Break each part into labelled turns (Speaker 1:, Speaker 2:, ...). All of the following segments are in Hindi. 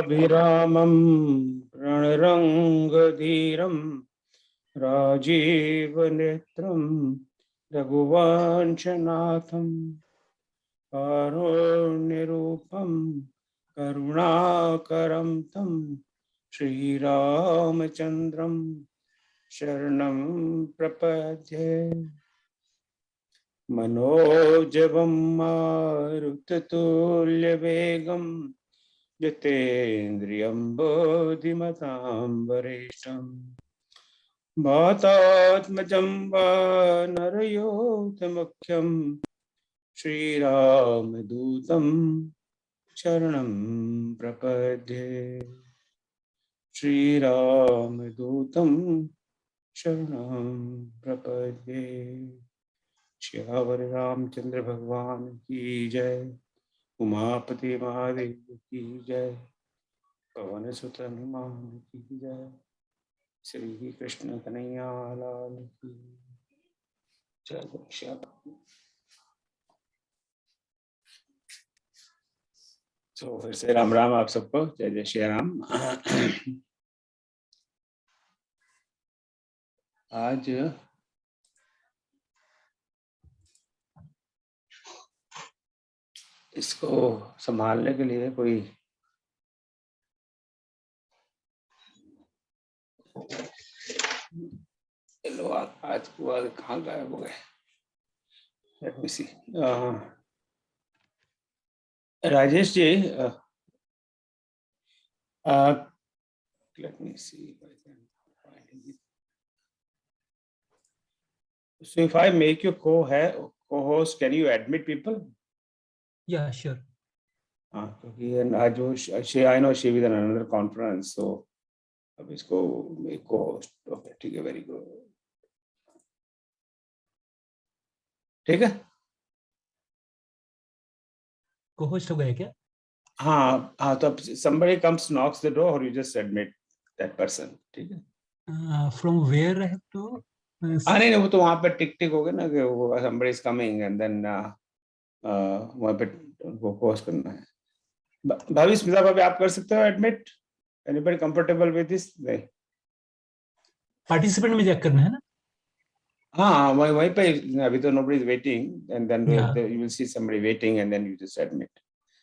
Speaker 1: अभिरामं रणरंगधीरं राजीवनेत्रं रघुवंशनाथं कारुण्यरूपं करुणाकरं तं श्रीरामचन्द्रं शरणं प्रपद्ये। मनोजवं मारुततुल्यवेगं जितेन्द्रियं बुद्धिमतां वरिष्ठं वातात्मजं वानरयोधमुख्यं श्रीरामदूतं शरणं प्रपद्ये। श्रीरामदूतं शरणं प्रपद्ये। श्यावर रामचंद्र भगवान की जय। उमापति महादेव की जय। पवन सुत हनुमान की जय। श्री कृष्ण कन्हैया लाल की जय। तो फिर से राम राम आप सबको। जय जय श्री राम। आज इसको संभालने के लिए कोई लोग आज के बाद कहाँ गायब हो गए? Let me see. Rajesh ji, let me see if I can find it. So if I make you co-host, can you admit people?
Speaker 2: Yeah, sure.
Speaker 1: क्योंकि आज वो I know she was in another conference, so अब इसको make co-host. Okay, ठीक है, very good. ठीक है,
Speaker 2: co-host हो गया क्या?
Speaker 1: हाँ हाँ, तो अब somebody comes knocks the door or you just admit that person, ठीक है?
Speaker 2: From where I have to?
Speaker 1: नहीं, वो तो वहाँ पे टिक होगा ना कि वो somebody is coming and then वहाँ पे उनको post करना है। भाभी, स्मिता भाभी, आप कर सकते हो admit? Anybody comfortable with this? नहीं।
Speaker 2: Participant में चेक करना है ना?
Speaker 1: हाँ, वहीं पे अभी तो nobody is waiting and then you will see somebody waiting and then you just admit.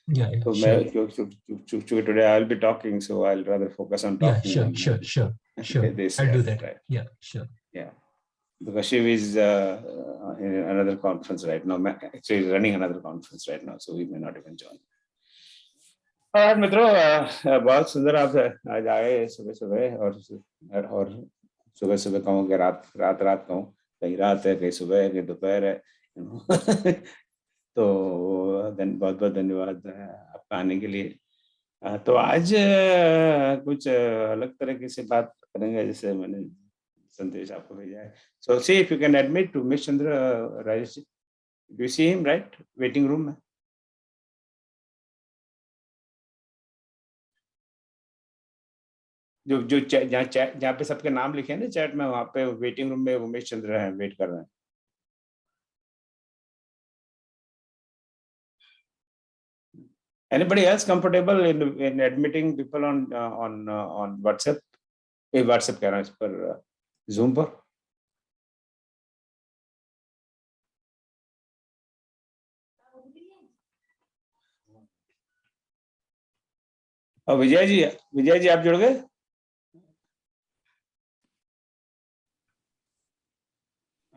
Speaker 2: Yeah,
Speaker 1: तो
Speaker 2: sure.
Speaker 1: मैं क्योंकि today I'll be talking, so I'll rather focus on talking.
Speaker 2: Yeah, sure. I'll do that. Right. Yeah, sure.
Speaker 1: Yeah, because she is in another conference right now. Actually, running another conference right now, so we may not even join. और मित्रों, बहुत सुंदर आप आज आए सुबह और सुबह कहूँ कि रात कहूँ, कहीं रात है, कहीं सुबह है, कहीं दोपहर है। तो बहुत धन्यवाद आपका आने के लिए। तो आज कुछ अलग तरीके से बात करेंगे, जैसे मैंने संदेश आपको भेजा है। So see if you can admit to Miss Chandra Rajesh. Do you see him, right? Waiting room में। जो जहाँ पे सबके नाम लिखे हैं ना चैट में, वहाँ पे वेटिंग रूम में उमेश चंद्र है, वेट कर रहे हैं। Anybody else comfortable in admitting people on WhatsApp? WhatsApp कह रहा हूँ, इस पर Zoom पर। और विजय जी आप जुड़ गए?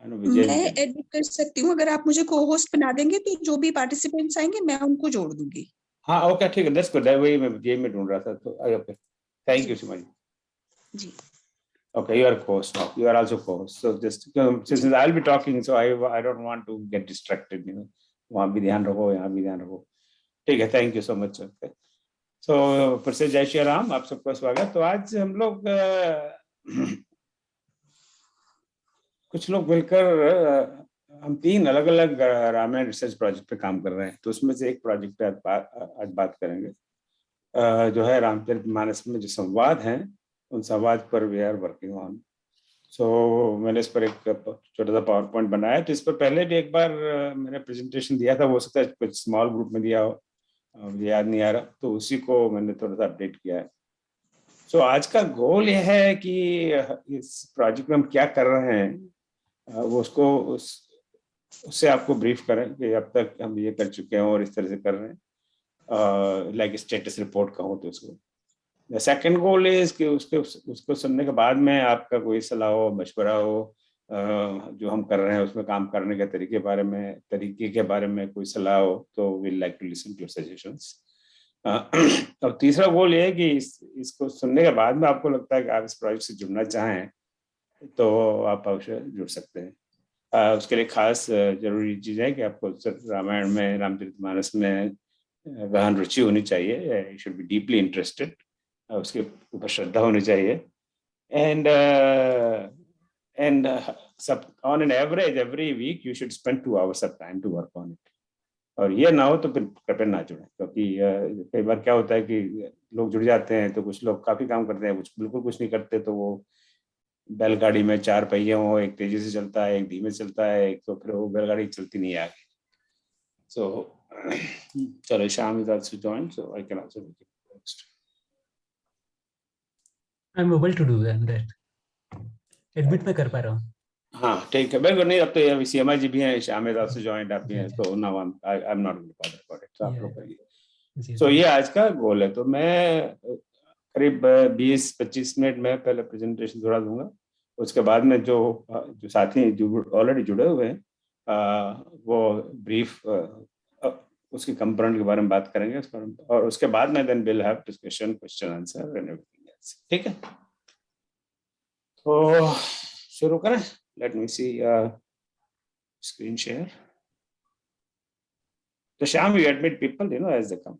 Speaker 3: मैं एडिट कर सकती हूँ, अगर आप मुझे को-होस्ट बना देंगे तो जो भी पार्टिसिपेंट्स आएंगे मैं उनको जोड़ दूंगी।
Speaker 1: हाँ, ओके, ठीक है, दैट्स गुड। वही मैं ढूंढ रहा था, तो okay, thank you so much ji. Okay, you are co-host now. You are also co-host. So just since I'll be talking, so I don't want to get distracted. वहाँ भी ध्यान रखो, यहाँ भी ध्यान रखो। ठीक है, थैंक यू सो मच। सो फिर से जय श्री राम, आप सबका स्वागत। तो आज हम लोग कुछ लोग मिलकर हम 3 अलग-अलग रामायण रिसर्च प्रोजेक्ट पे काम कर रहे हैं। तो उसमें से एक प्रोजेक्ट पे आज बात करेंगे, जो है रामचरितमानस में जो संवाद हैं, उन संवाद पर वी आर वर्किंग ऑन। सो मैंने इस पर एक छोटा सा पावर पॉइंट बनाया। तो इस पर पहले भी एक बार मैंने प्रेजेंटेशन दिया था, वो सकता है कुछ स्मॉल ग्रुप में दिया हो, मुझे याद नहीं आ रहा, तो उसी को मैंने थोड़ा सा अपडेट किया है। सो आज का गोल यह है कि इस प्रोजेक्ट में हम क्या कर रहे हैं वो उससे आपको ब्रीफ करें कि अब तक हम ये कर चुके हैं और इस तरह से कर रहे हैं, लाइक स्टेटस रिपोर्ट कहूँ तो उसको। सेकंड गोल इज कि उसको सुनने के बाद में आपका कोई सलाह हो, मशवरा हो, जो हम कर रहे हैं उसमें काम करने के तरीके के बारे में कोई सलाह हो, तो we like to listen to suggestions. और तीसरा गोल ये है कि इसको सुनने के बाद में आपको लगता है कि आप इस प्रोजेक्ट से जुड़ना चाहें तो आप अवश्य जुड़ सकते हैं। उसके लिए खास जरूरी चीज है कि आपको रामायण में, रामचरितमानस में गहन रुचि होनी चाहिए, you should be deeply interested, उसके ऊपर श्रद्धा होनी चाहिए। एंड सब on an average every week you should spend 2 hours of time to work on it. और ये ना हो तो फिर कृपया ना जुड़े, क्योंकि कई बार क्या होता है कि लोग जुड़ जाते हैं तो कुछ लोग काफी काम करते हैं, कुछ बिल्कुल कुछ नहीं करते, तो वो बैलगाड़ी में 4 पहिए हो, एक तेजी से चलता है, एक धीमे चलता है, एक तो फिर वो बैलगाड़ी चलती नहीं है आगे। सो चलो, Shyam is also joined, so I can also make it post.
Speaker 2: I'm able to do that. Admit में कर पा रहा हूँ।
Speaker 1: हाँ ठीक है, बिल्कुल नहीं, अब तो ये सीएमआई जी भी हैं, Shyam is also joined, आप भी हैं, तो now I'm not going to bother about it, तो आप लोग करिए। So ये आज का गोल है। तो मैं करीब 20-25 मिनट में पहले प्रेजेंटेशन थोड़ा दूंगा, उसके बाद में जो साथी जो ऑलरेडी जुड़े हुए हैं वो ब्रीफ उसके कंपोनेंट के बारे में बात करेंगे, और उसके बाद में then will have discussion, question answer and everything else. ठीक है, तो शुरू करें। Let me see screen share. तो Shyam, you admit people, as they come.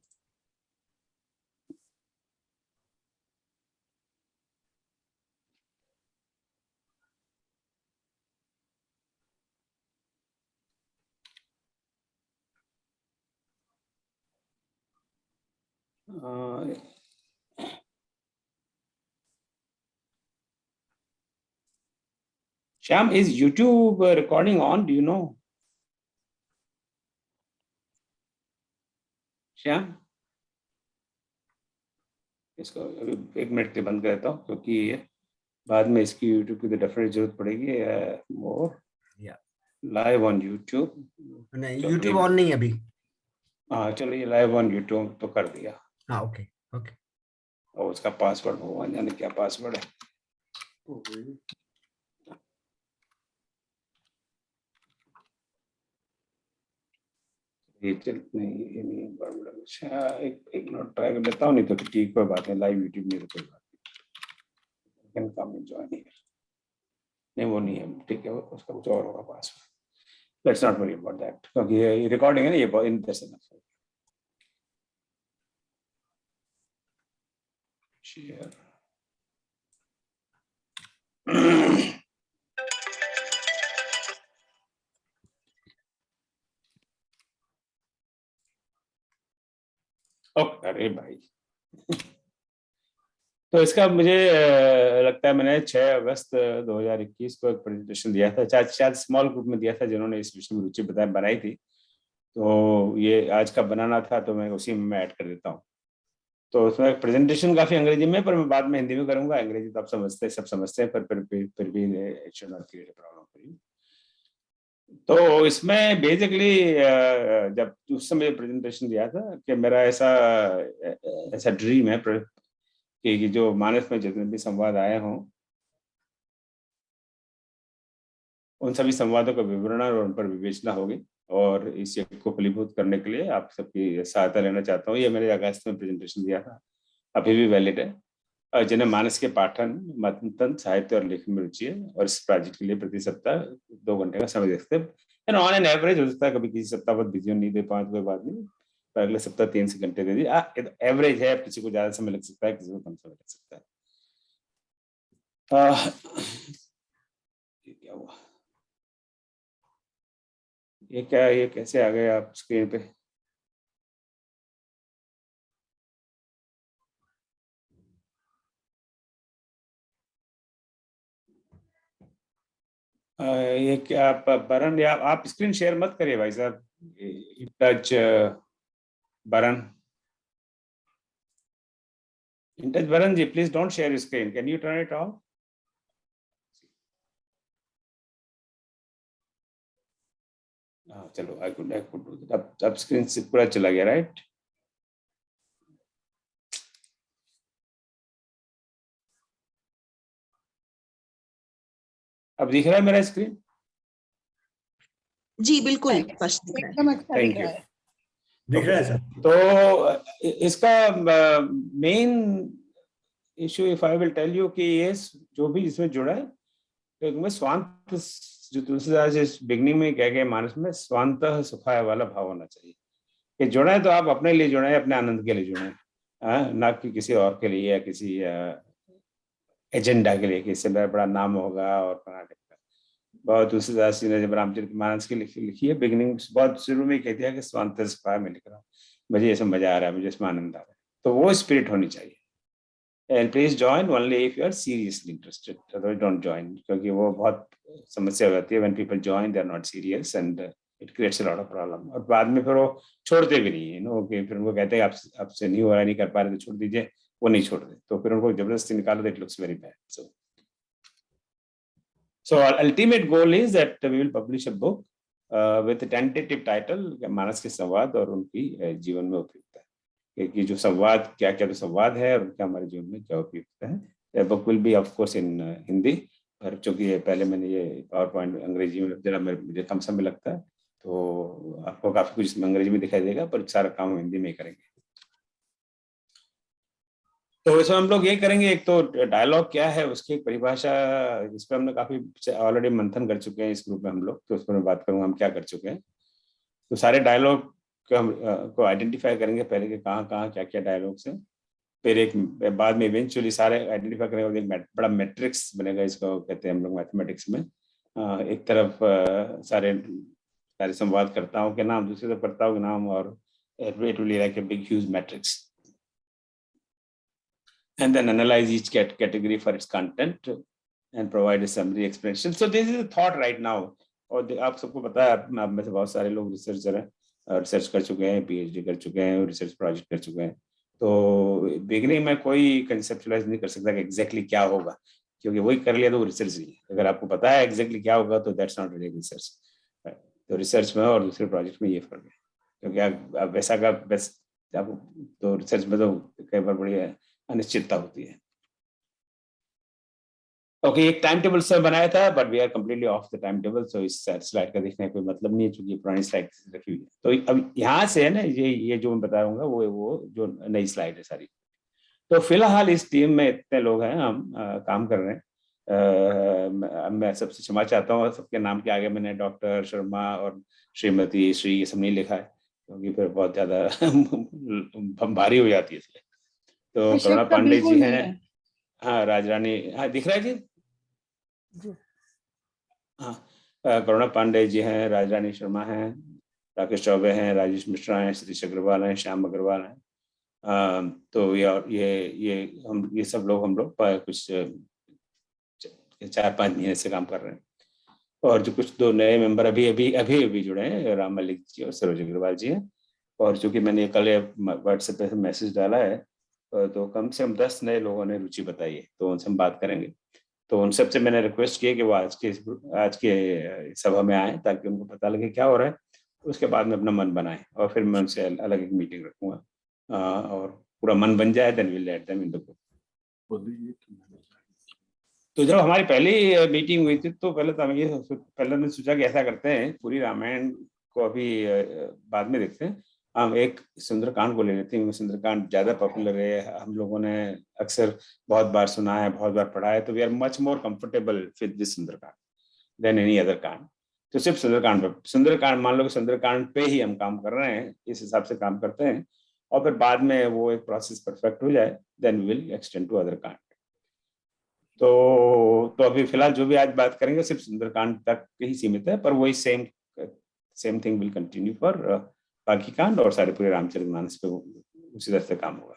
Speaker 1: Shyam, is YouTube recording on? Do you know? Shyam, इसको अभी 1 मिनट के बंद कर देता हूँ, क्योंकि बाद में इसकी YouTube की तो डेफिनेट जरूरत पड़ेगी। मोर लाइव ऑन YouTube।
Speaker 4: नहीं, YouTube ऑन नहीं अभी।
Speaker 1: हाँ चलो, ये लाइव ऑन YouTube तो कर दिया।
Speaker 4: हाँ ओके ओके।
Speaker 1: और उसका पासवर्ड भगवान जाने क्या पासवर्ड है। ये नहीं बड़ा अच्छा, एक मिनट ट्राई कर लेता हूँ, नहीं तो ठीक, कोई बात नहीं, लाइव यूट्यूब नहीं तो कोई बात नहीं, can come and join here. नहीं वो नहीं है, ठीक है, उसका कुछ और होगा password. Let's not worry about that, क्योंकि ये रिकॉर्डिंग है ना, ये in that's enough. Share okay, अरे भाई तो इसका मुझे लगता है मैंने 6 अगस्त 2021 को एक प्रेजेंटेशन दिया था, शायद स्मॉल ग्रुप में दिया था, जिन्होंने इस विषय में रुचि बनाई थी। तो ये आज का बनाना था, तो मैं उसी में ऐड कर देता हूँ। तो उसमें प्रेजेंटेशन काफी अंग्रेजी में, पर मैं बाद में हिंदी में करूंगा। अंग्रेजी तो आप सब समझते हैं, पर फिर भी it should not create a problem for you. तो इसमें बेसिकली जब उस समय प्रेजेंटेशन दिया था कि मेरा ऐसा ड्रीम है कि जो मानस में जितने भी संवाद आए हों, उन सभी संवादों का विवरण और उन पर विवेचना होगी, और इस यज्ञ को फलीभूत करने के लिए आप सबकी सहायता लेना चाहता हूँ। ये मैंने अगस्त में प्रेजेंटेशन दिया था, अभी भी वैलिड है। जिन्हें मानस के पाठन, मंथन, साहित्य और लेखन में रुचि है, और इस प्रोजेक्ट के लिए प्रति सप्ताह 2 घंटे का समय देखते हैं। ऑन एन एवरेज हो सकता है कभी किसी सप्ताह बहुत बिजी नहीं दे पाए, कोई बात नहीं, पर अगले सप्ताह 3 से घंटे दे दिए। एवरेज है, किसी को ज्यादा समय लग सकता है, किसी को कम समय लग सकता है। क्या हुआ, ये कैसे आ गए आप स्क्रीन पे? ये क्या बरन, या आप स्क्रीन शेयर मत करिए भाई साहब, टच बरन। Intouch Baran ji, please don't share your screen. Can you turn it off? चलो, I could do that. अब screen से पूरा चला गया, right? अब दिख रहा है मेरा स्क्रीन?
Speaker 3: जी बिल्कुल स्पष्ट दिख रहा है।
Speaker 5: एकदम अच्छा
Speaker 1: Thank
Speaker 5: दिख रहा
Speaker 1: you.
Speaker 5: है।
Speaker 4: दिख रहा है सर।
Speaker 1: तो इसका main issue, if I will tell you, कि ये जो भी इसमें जुड़ा है, तो स्वांत, जो तुलसीदास इस बिगनिंग में कह गए मानस में, स्वांत सुखाय वाला भाव होना चाहिए कि जुड़ा है तो आप अपने लिए जुड़े, अपने आनंद के लिए जुड़े, ना कि किसी और के लिए या किसी एजेंडा के लिए कि इससे मेरा बड़ा नाम होगा। और बहुत तुलसीदास जी ने जब रामचरितमानस की लिखी है, बिगिनिंग बहुत शुरू में कहती है कि स्वांत सुखाय में लिख रहा हूँ, मुझे ये समझ आ रहा है, मुझे इसमें आनंद आ रहा है। तो वो स्पिरिट होनी चाहिए। And please join only if you are seriously interested. Otherwise, don't join, क्योंकि वो बहुत समस्या हो जाती है when people join, they are not serious and it creates a lot of problem. और बाद में फिर वो छोड़ते भी नहीं है, कि फिर उनको कहते हैं आपसे नहीं हो रहा, नहीं कर पा रहे तो छोड़ दीजिए, वो नहीं छोड़ते, तो फिर उनको जबरदस्ती निकालो, that looks very bad. So our ultimate goal is that we will publish a book with a tentative title, मानस के संवाद और उनकी जीवन में उपयुक्तता, कि जो संवाद क्या क्या तो संवाद है और क्या हमारे जीवन में क्या उपयुक्त है। Book will be of course in Hindi, पर चूंकि ये पहले मैंने ये पावर पॉइंट अंग्रेजी में जरा मुझे कम समय लगता है, तो आपको काफी कुछ इसमें अंग्रेजी में दिखाई देगा, पर सारा काम हम हिंदी में ही करेंगे। तो इसमें हम लोग ये करेंगे, एक तो डायलॉग क्या है उसकी परिभाषा, इस पर हमने काफी ऑलरेडी मंथन कर चुके हैं इस ग्रुप में हम लोग, तो उस पर मैं बात करूंगा हम क्या कर चुके हैं। तो सारे डायलॉग को आइडेंटिफाई करेंगे पहले कि कहाँ कहाँ क्या क्या डायलॉग्स हैं, फिर एक बाद में इवेंचुअली सारे आइडेंटिफाई करेंगे, एक बड़ा मैट्रिक्स बनेगा, इसको कहते हैं हम लोग मैथमेटिक्स में। एक तरफ सारे संवादकर्ताओं के नाम, दूसरी तरफ कर्ताओं के नाम, और it will be like a big huge matrix, and then analyze each category for its content and provide a summary explanation. So this is the thought right now. और आप सबको पता है, आप में से बहुत सारे लोग रिसर्चर हैं, रिसर्च कर चुके हैं, पीएचडी कर चुके हैं, रिसर्च प्रोजेक्ट कर चुके हैं। तो बिगिनिंग में कोई कंसेप्चुलाइज नहीं कर सकता कि एग्जैक्टली क्या होगा, क्योंकि वही कर लिया तो वो रिसर्च नहीं है। अगर आपको पता है एग्जैक्टली क्या होगा तो दैट्स नॉट रियल रिसर्च। तो रिसर्च में और दूसरे प्रोजेक्ट में ये फर्क है, क्योंकि आप वैसा का बेस्ट आप, तो रिसर्च में तो कई बार बड़ी अनिश्चितता होती है। ओके, एक टाइम टेबल सर बनाया था, but we are completely off the time table, so इस स्लाइड का देखने का कोई मतलब नहीं है, क्योंकि पुरानी स्लाइड रखी हुई है। तो अब यहाँ से है ना, ये जो मैं बताऊंगा वो जो नई स्लाइड है सारी। तो फिलहाल इस टीम में इतने लोग हैं, हम काम कर रहे हैं। मैं सबसे क्षमा चाहता हूँ, सबके नाम के आगे मैंने डॉक्टर शर्मा और श्रीमती श्री ये सब नहीं लिखा है, क्योंकि फिर बहुत ज्यादा भारी हो जाती है इसलिए। तो करुणा पांडे जी हैं, हाँ राजरानी, हाँ दिख रहा है जी, हाँ करुणा पांडे जी हैं, राजरानी शर्मा हैं, राकेश चौबे हैं, राजेश मिश्रा हैं, सतीश अग्रवाल हैं, श्याम अग्रवाल हैं। तो ये सब लोग हम लोग कुछ 4-5 महीने से काम कर रहे हैं। और जो कुछ 2 नए मेंबर अभी जुड़े हैं, राम मलिक जी और सरोज अग्रवाल जी हैं। और चूंकि मैंने कल व्हाट्सएप पे मैसेज डाला है, तो कम से कम 10 नए लोगों ने रुचि बताई है, तो उनसे हम बात करेंगे। तो उन सबसे मैंने रिक्वेस्ट किया कि वो आज के सभा में आए, ताकि उनको पता लगे क्या हो रहा है, उसके बाद में अपना मन बनाए, और फिर मैं उनसे अलग एक मीटिंग रखूंगा, और पूरा मन बन जाए, then will let them in the book. तो जब हमारी पहली मीटिंग हुई थी, तो पहले हमने सोचा कि ऐसा करते हैं, पूरी रामायण को अभी बाद में देखते हैं, हम एक सुंदरकांड को ले लेते हैं। सुंदरकांड ज्यादा पॉपुलर है, हम लोगों ने अक्सर बहुत बार सुना है, बहुत बार पढ़ा है, तो we are much more comfortable with this Sundarkand than any other kand. तो सिर्फ सुंदरकांड मान लो कि सुंदरकांड पे ही हम काम कर रहे हैं, इस हिसाब से काम करते हैं, और फिर बाद में वो एक प्रोसेस परफेक्ट हो जाए, then will extend to other kand. तो अभी फिलहाल जो भी आज बात करेंगे सिर्फ सुंदरकांड तक ही सीमित है, पर वही same thing will continue for बाकी कांड, और सारे पूरे रामचरितमानस पे उसी तरह से काम होगा।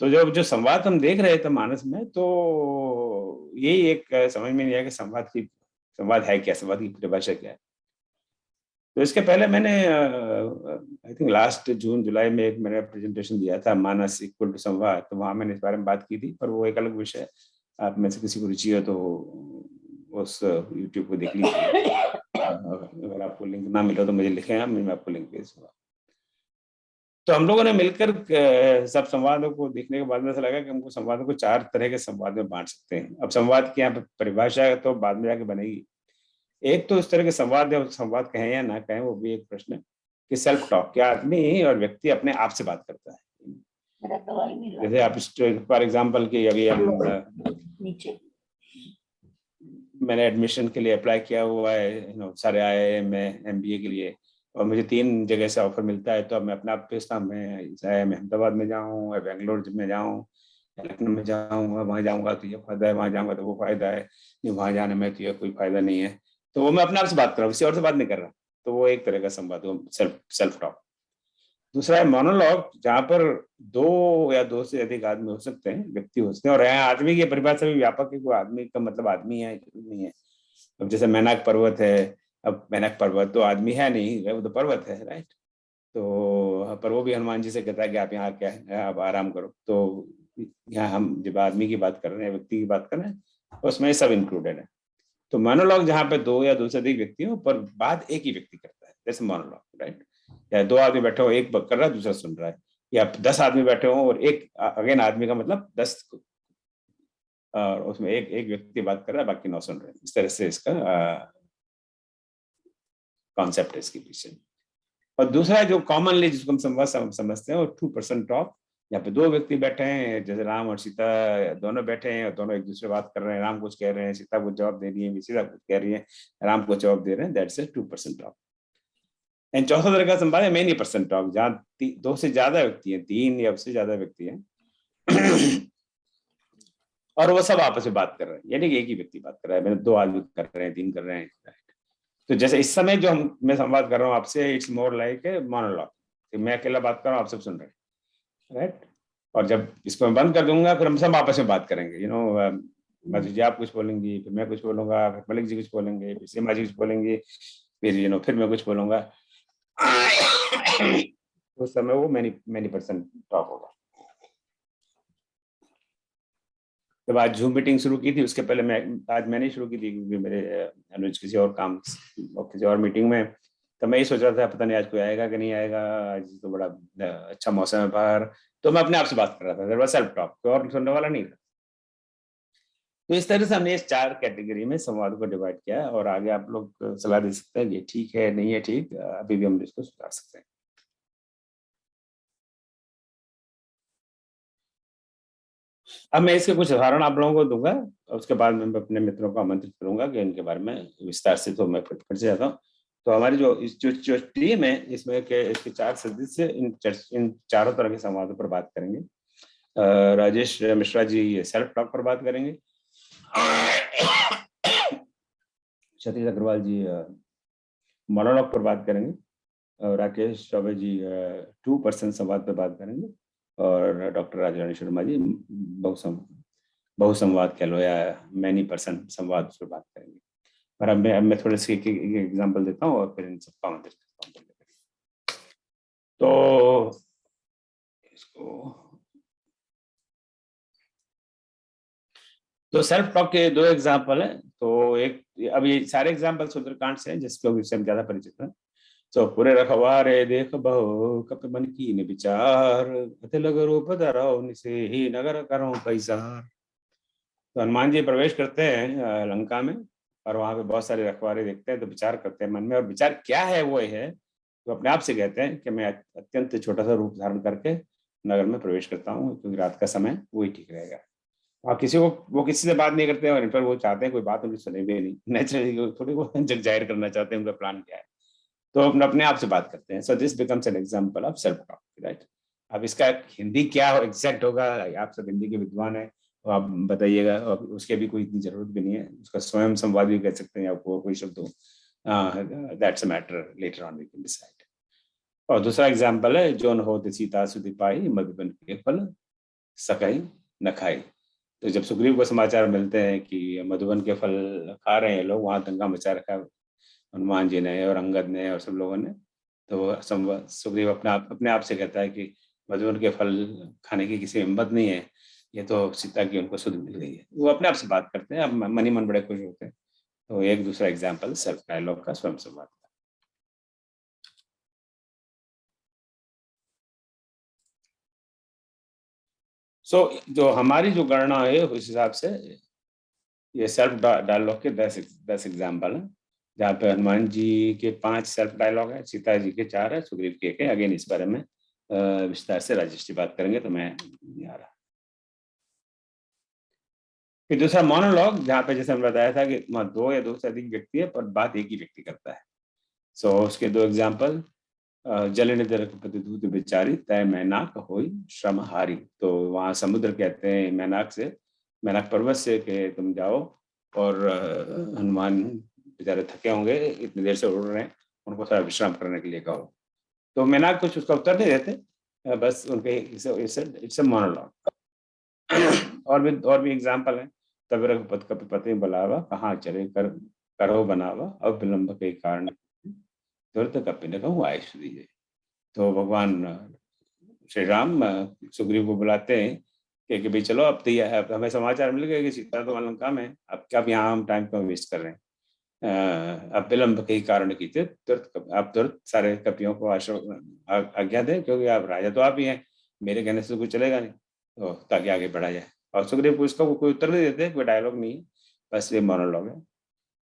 Speaker 1: तो जब जो संवाद हम देख रहे थे मानस में, तो यही एक समझ में नहीं आया कि संवाद है क्या, संवाद की परिभाषा क्या है। तो इसके पहले मैंने आई थिंक लास्ट जून जुलाई में एक मैंने प्रेजेंटेशन दिया था, मानस इक्वल टू संवाद, तो वहां मैंने इस बारे में बात की थी, पर वो एक अलग विषय है। आप में से किसी को रुचि हो तो उस यूट्यूब को देख लीजिए। अगर आपको लिंक ना मिला तो मुझे लिखें आप, मैं आपको लिंक भेज दूंगा। तो हम लोगों ने मिलकर सब संवादों को देखने के बाद में ऐसा लगा कि हमको संवादों को 4 तरह के संवाद में बांट सकते हैं। अब संवाद की यहाँ पे परिभाषा तो बाद में जाके बनेगी। एक तो इस तरह के संवाद है, संवाद कहें या ना कहें वो भी एक प्रश्न है कि सेल्फ टॉक, क्या आदमी और व्यक्ति अपने आप से बात करता है। जैसे आप फॉर एग्जाम्पल कि अभी मैंने एडमिशन के लिए अप्लाई किया हुआ है, सारे IIM में MBA के लिए, और मुझे 3 जगह से ऑफर मिलता है, तो अब मैं अपने आप पे मैं अहमदाबाद में जाऊँ, बेंगलोर में जाऊँ, लखनऊ में जाऊँगा, वहाँ जाऊँगा तो ये फायदा है, वहाँ जाऊँगा तो वो फायदा है, नहीं वहाँ जाने में तो ये कोई फायदा नहीं है। तो वो मैं अपने आप से बात कर रहा हूँ, किसी और से बात नहीं कर रहा। तो वो एक तरह का संवाद, सेल्फ टॉक। दूसरा है मोनोलॉग, जहाँ पर 2 या 2 से अधिक आदमी हो सकते हैं, व्यक्ति हो सकते हैं, और यहाँ आदमी की परिभाषा भी व्यापक है, कोई आदमी का मतलब आदमी है नहीं है। अब जैसे मैनाक पर्वत है, अब मैनाक पर्वत तो आदमी है नहीं, वो तो पर्वत है, राइट। तो पर वो भी हनुमान जी से कहता है कि आप यहाँ क्या है, आप आराम करो। तो यहाँ हम जब आदमी की बात कर रहे हैं, व्यक्ति की बात कर रहे हैं, उसमें सब इंक्लूडेड है। तो मोनोलॉग जहाँ पे 2 या 2 से अधिक व्यक्ति हो पर बात एक ही व्यक्ति करता है, जैसे मोनोलॉग, राइट। या 2 आदमी बैठे हो, एक कर रहा है, दूसरा सुन रहा है, या 10 आदमी बैठे हो और एक, अगेन आदमी का मतलब 10, और उसमें एक व्यक्ति बात कर रहा है, बाकी 9 सुन रहे हैं। इस तरह से इसका कॉन्सेप्ट है इसके पीछे। और दूसरा जो कॉमनली जिसको हम संवाद समझते हैं वो 2% टॉक, यहाँ पे 2 व्यक्ति बैठे हैं, जैसे राम और सीता दोनों बैठे हैं और दोनों एक दूसरे बात कर रहे हैं, राम कुछ कह रहे हैं, सीता कुछ जवाब दे रही है, सीता कुछ कह रही है, राम को जवाब दे रहे हैं, दैट्स ए 2% टॉक। एंड चौथा तरह का संवाद है मेनी पर्सन टॉक, जहाँ 2 से ज्यादा व्यक्ति हैं, 3 या उससे ज्यादा व्यक्ति हैं और वो सब आपस में बात कर रहे हैं, यानी कि एक ही व्यक्ति बात कर रहा है, मैंने 2 आदमी कर रहे हैं, 3 कर रहे हैं। तो जैसे इस समय जो मैं संवाद कर रहा हूँ आपसे, it's more like a monologue, मैं अकेला बात कर रहा हूँ, आप सब सुन रहे हैं, राइट। और जब इसको मैं बंद कर दूंगा फिर हम सब आपस में बात करेंगे, मधु जी आप कुछ बोलेंगी, फिर मैं कुछ बोलूंगा, फिर मलिक जी कुछ बोलेंगे, फिर सीमा जी कुछ बोलेंगे, फिर फिर मैं कुछ बोलूंगा। उस समय वो मैनी पर्सन टॉक होगा। जब आज जूम मीटिंग शुरू की थी, उसके पहले आज मैंने शुरू की थी, क्योंकि मेरे अनुज किसी और काम और किसी और मीटिंग में, तो मैं ये सोच रहा था पता नहीं आज कोई आएगा कि नहीं आएगा, आज तो बड़ा अच्छा मौसम है बाहर, तो मैं अपने आप से बात कर रहा था, सेल्फ टॉक, कोई और सुनने वाला नहीं था। तो इस तरह से हमने इस 4 कैटेगरी में संवाद को डिवाइड किया, और आगे आप लोग सलाह दे सकते हैं ये ठीक है नहीं है ठीक, अभी भी हम इसको सुधार सकते हैं। अब मैं इसके कुछ उदाहरण आप लोगों को दूंगा, और उसके बाद मैं अपने मित्रों को आमंत्रित करूंगा कि इनके बारे में विस्तार से, तो मैं फिर से जाता हूँ। तो हमारी जो टीम है इसमें इसके 4 सदस्य इन चारों तरह के संवादों पर बात करेंगे। राजेश मिश्रा जी सेल्फ टॉक पर बात करेंगे, सतीश अग्रवाल जी मोनोलॉग पर बात करेंगे, और राकेश चौबे जी 2% संवाद पर बात करेंगे, और डॉक्टर राजरानी शर्मा जी बहुसंवाद कह लो या मैनी पर्सन संवाद पर बात करेंगे। पर अब मैं थोड़े से एक एग्जांपल देता हूँ और फिर इन सबका आमंत्रित करता हूँ। तो इसको तो सेल्फ टॉक के 2 एग्जांपल हैं। तो एक, अब ये सारे एग्जांपल सुंदरकांड से हैं जिसको हम ज्यादा परिचित हैं। तो पूरे रखवारे देख बहु कप मन की न विचार, अतिलग रूप धरो निसे ही नगर करो पैसार। तो हनुमान जी प्रवेश करते हैं लंका में, और वहां पे बहुत सारे रखवारे देखते हैं, तो विचार करते हैं मन में, और विचार क्या है वो है, तो अपने आप से कहते हैं कि मैं अत्यंत छोटा सा रूप धारण करके नगर में प्रवेश करता हूँ, क्योंकि रात का समय वही ठीक रहेगा। और वो किसी से बात नहीं करते हैं, और इन पर वो चाहते हैं कोई बात उनकी सुने भी नहीं, नेचुरली थोड़ी वो जग जाहिर करना चाहते हैं उनका प्लान क्या है, तो अपने आप से बात करते हैं। So this becomes an example of self talk, right. अब इसका हिंदी क्या एग्जैक्ट होगा, आप सब हिंदी के विद्वान हैं तो आप बताइएगा, और उसके भी कोई इतनी जरूरत भी नहीं है, उसका स्वयं संवाद भी कह सकते हैं, आपको कोई शब्द हो, that's a matter later on we can decide. और दूसरा एग्जांपल है, जो न होते सीता सुधि पाई, मधुबन के फल सकाई न खाई। तो जब सुग्रीव को समाचार मिलते हैं कि मधुबन के फल खा रहे हैं लोग, वहां दंगा मचा रखा है हनुमान जी ने और अंगद ने और सब लोगों ने। तो सुग्रीव अपने आप से कहता है कि मधुवन के फल खाने की किसी में हिम्मत नहीं है, ये तो सीता की उनको सुध मिल गई है। वो अपने आप से बात करते हैं, अब मन ही मन बड़े खुश होते हैं। तो एक दूसरा एग्जाम्पल सेल्फ डायलॉग का, स्वयं संवाद का। सो जो हमारी जो गणना है उस हिसाब से ये सेल्फ डायलॉग के 10 एग्जाम्पल हैं, जहाँ पे हनुमान जी के 5 सेल्फ डायलॉग है, सीता जी के 4 है, सुग्रीव के 1 है। अगेन इस बारे में विस्तार से राजेश जी बात करेंगे, तो मैं नहीं आ रहा। फिर दूसरा मोनोलॉग, जहाँ पे जैसे हमने बताया था कि 2 या 2 से अधिक व्यक्ति है पर बात एक ही व्यक्ति करता है। सो उसके 2 एग्जाम्पल, जलनिधर प्रतिदूत बेचारी तय मैनाक होई श्रम हारी। तो वहाँ समुद्र कहते हैं मैनाक से, मैनाक पर्वत से कि तुम जाओ और हनुमान बेचारे थके होंगे, इतनी देर से उड़ रहे हैं, उनको थोड़ा विश्राम करने के लिए कहो। तो मैनाक कुछ उसका उत्तर नहीं देते, बस उनके इट्स अ मोनोलॉग। और भी एग्जाम्पल है, तब रघुपत कपिपति बुलावा, कहाँ चले करो बनावा, अब विलंब के कारण तुरंत कपि ने कहूँ आयुष दीजिए। तो भगवान श्री राम सुग्रीव को बुलाते हैं कि भाई चलो, अब हमें समाचार मिल गया कि सीता तो लंका में, अब क्या यहाँ हम टाइम क्यों वेस्ट कर रहे हैं। अब विलंब के ही कारण की थे, आप तुरंत सारे कपियों को आज्ञा दें, क्योंकि आप राजा तो आप ही हैं, मेरे कहने से कुछ चलेगा नहीं, तो ताकि आगे बढ़ा जाए। और सुग्रीव को इसका कोई उत्तर नहीं देते, कोई डायलॉग नहीं है, बस ये मोनोलॉग है।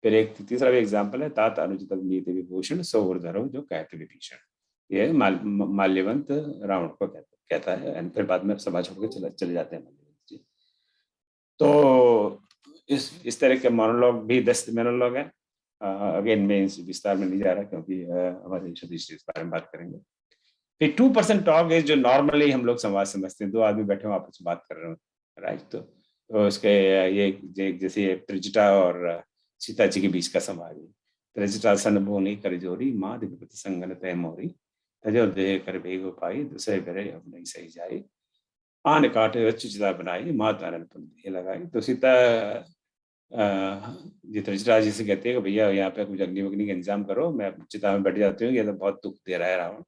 Speaker 1: फिर एक तीसरा भी एग्जाम्पल है, तात अनुचित नीति विभूषण सौरधरो जो कहते विभीषण। ये माल्यवंत रावण को कहता है, फिर बाद में सभा छोड़ के चले जाते हैं माल्यवंत जी। तो इस तरह के मोनोलॉग भी 10 मोनोलॉग है। अगेन मैं इस विस्तार में नहीं जा रहा, क्योंकि हमारे सतीश इस बारे में बात करेंगे। फिर 2% टॉक है, जो नॉर्मली हम लोग संवाद समझते हैं, 2 आदमी बैठे हो आपस में बात कर रहे हो, राइट। तो उसके ये जैसे त्रिजटा और सीता जी के बीच का संवाद है। त्रिजटा सन बोनी कर जोरी, माँ दिव्यपति संगन तय मोरी, तजो देह कर भेग पाई, दूसरे बेरे अब नहीं सही जाए, आन काटे रचिता बनाई, माँ तारन पर लगाई। तो सीता जी त्रिजटा जी से कहते हैं कि भैया यहाँ पे कुछ अग्नि वग्नि का इंतजाम करो, मैं चिता में बैठ जाती हूँ, ये तो बहुत दुख दे रहा है रावण।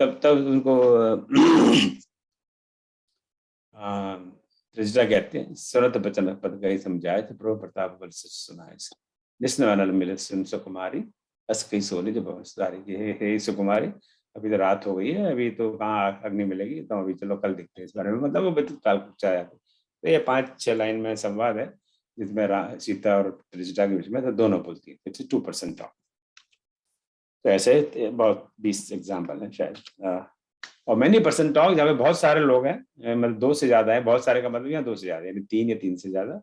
Speaker 1: तब उनको त्रिजटा कहते हैं, सुरत बचन पद गई समझाए थे, प्रभु प्रताप बल सच सुनाए, जिसने अनल मिले सुन सुकुमारी, अस कई सोने जो भवनसारी। हे सुकुमारी, अभी तो रात हो गई है, अभी तो कहाँ अग्नि मिलेगी, तो अभी चलो कल दिखते हैं इस बारे में। मतलब वो काल चाया। तो ये 5-6 लाइन में संवाद है, जिसमें सीता और त्रिजटा के बीच में तो दोनों बोलती है। 2% टॉक। तो ऐसे बहुत 20 एग्जाम्पल है शायद। और मैनी पर्सन टॉक, जहाँ पे बहुत सारे लोग हैं, मतलब 2 से ज्यादा है, बहुत सारे का मतलब यहाँ 2 से ज्यादा, यानी 3 या 3 से ज्यादा।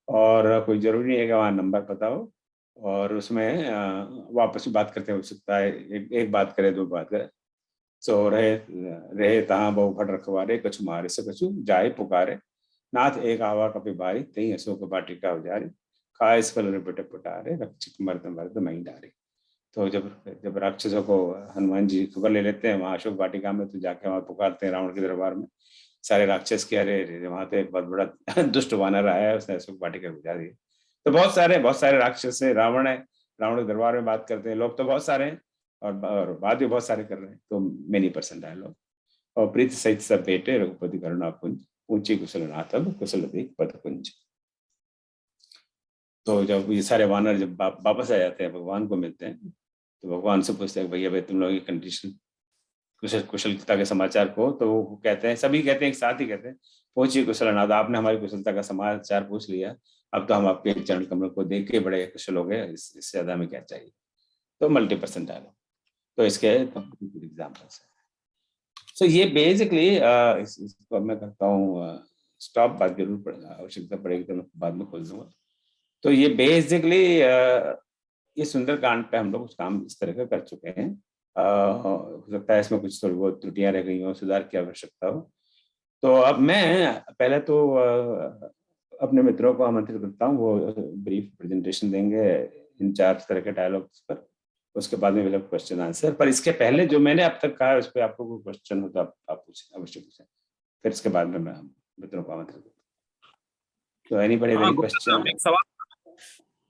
Speaker 1: और कोई जरूरी नहीं है कि वहाँ नंबर पता हो, और उसमें वापस भी बात करते हो सकता है, एक बात करे 2 बात करे। सो रहे तहाँ बहु फट रखवारे, कछु मारे से कछु जाए पुकारे, नाथ एक आवा कपि भारी, तई अशोक बाटिका उजारी, खाए फल रिपट पटारे, रक्षक मर्द मर्द मई डारे। तो जब राक्षसों को हनुमान जी खबर ले लेते हैं वहां अशोक वाटिका में, तो जाके वहां पुकारते हैं रावण के दरबार में सारे राक्षस के, अरे वहां तो एक बहुत बड़ा दुष्ट वानर आया है, उसने अशोक वाटिका बुझा दी। तो बहुत सारे राक्षस है, रावण के दरबार में बात करते हैं लोग, तो बहुत सारे हैं, और बात भी बहुत सारे कर रहे हैं। तो मेनी पर्सन डायलॉग। और प्रीत सहित सब बेटे रघुपति करुणा पुंज, ऊंची कुशल नाथ अब कुशल देख पद कुंज। तो जब ये सारे वानर जब वापस आ जाते हैं, भगवान को मिलते हैं, तो भगवान से पूछते हैं भैया भाई तुम लोग की कंडीशन कुशलता के समाचार को। तो वो कहते हैं, सभी कहते हैं, एक साथ ही कहते हैं, पहुंची कुशलनाथ, आपने हमारी कुशलता का समाचार पूछ लिया, अब तो हम आपके चरण कमल को देख के बड़े कुशल हो गए, इससे ज्यादा हमें क्या चाहिए। तो मल्टी% डायलॉग। तो इसके एग्जाम्पल्स है। सो ये बेसिकली इसको मैं करता हूँ स्टॉप, बात जरूर आवश्यकता पड़ेगी तो मैं बाद में खोल दूंगा। तो ये बेसिकली ये सुंदरकांड पे हम लोग कुछ काम इस तरह का कर चुके हैं। हो सकता है इसमें कुछ थोड़ी बहुत त्रुटियां रह गई हो, सुधार की आवश्यकता हो। तो अब मैं पहले तो अपने मित्रों को आमंत्रित करता हूँ, वो ब्रीफ प्रेजेंटेशन देंगे इन 4 तरह के डायलॉग्स पर। उसके बाद में मतलब क्वेश्चन आंसर। पर इसके पहले जो मैंने अब तक कहा, उस पर आपको कोई क्वेश्चन हो तो आप पूछें, अवश्य पूछें। फिर इसके बाद में मैं मित्रों को आमंत्रित करता हूँ। तो एनीबॉडी क्वेश्चन?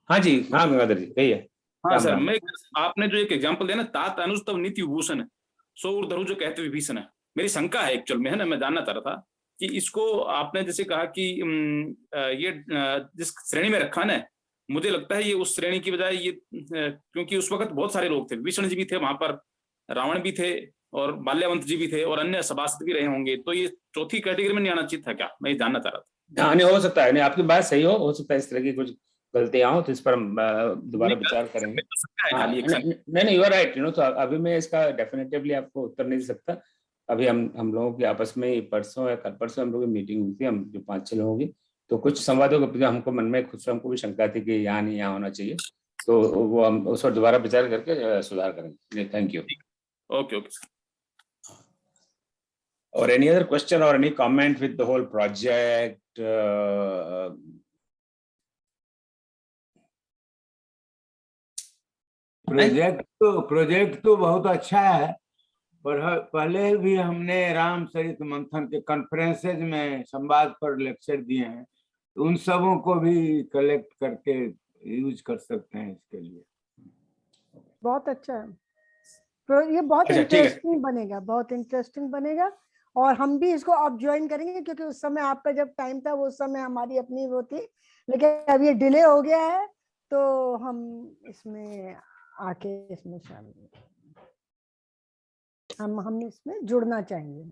Speaker 1: हाँ जी, हाँ गंगाधर जी कहिए।
Speaker 5: हाँ
Speaker 1: राम
Speaker 5: सर,
Speaker 1: राम।
Speaker 5: मैं आपने जो एक एग्जांपल दिया ना, तात अनुज तव नीति विभूषण सो उर्धरु जो कहते विभीषण है, मेरी शंका है एक्चुअल में, है ना, मैं जानना चाह रहा था कि इसको आपने जैसे कहा कि ये जिस श्रेणी में रखा ना, मुझे लगता है ये उस श्रेणी की बजाय ये क्योंकि उस वक्त बहुत सारे लोग थे, विभीषण जी भी थे वहां पर, रावण भी थे और माल्यवंत जी भी थे और अन्य सभासद भी रहे होंगे, तो ये चौथी कैटेगरी में नहीं आना चाहिए था क्या? मैं ये जानना चाह रहा था।
Speaker 1: हाँ, नहीं हो सकता है, नहीं आपकी बात सही हो सकता है इस तरह की कुछ गलतियां हो, तो इस पर हम दोबारा विचार करेंगे। हाँ,
Speaker 5: खाली एक
Speaker 1: नहीं यू आर राइट, तो अभी मैं इसका डेफिनेटिवली आपको उत्तर नहीं दे सकता। अभी हम लोगों की आपस में परसों या कल परसों हम लोगों की मीटिंग हुई थी, हम जो 5-6 लोगों की, तो कुछ संवादों के प्रति हमको मन में खुद से हमको भी शंका थी कि यहाँ नहीं यहाँ होना चाहिए, तो वो हम उस पर दोबारा विचार करके सुधार करेंगे। Thank you.
Speaker 5: Okay okay sir.
Speaker 1: Or any other question or any comment with the whole project?
Speaker 6: Project तो बहुत अच्छा है, पर पहले भी हमने रामचरित मंथन के कॉन्फ्रेंसेज में संवाद पर लेक्चर दिए हैं, तो उन सबों को भी कलेक्ट करके यूज कर सकते हैं इसके लिए।
Speaker 7: बहुत अच्छा है, तो ये बहुत इंटरेस्टिंग बनेगा, बहुत इंटरेस्टिंग बनेगा, और हम भी इसको अब ज्वाइन करेंगे, क्योंकि उस समय आपका जब टाइम था वो समय हमारी अपनी वो थी, लेकिन अब ये डिले हो गया है, तो हम इसमें आके इसमें शामिल हम इसमें जुड़ना चाहेंगे।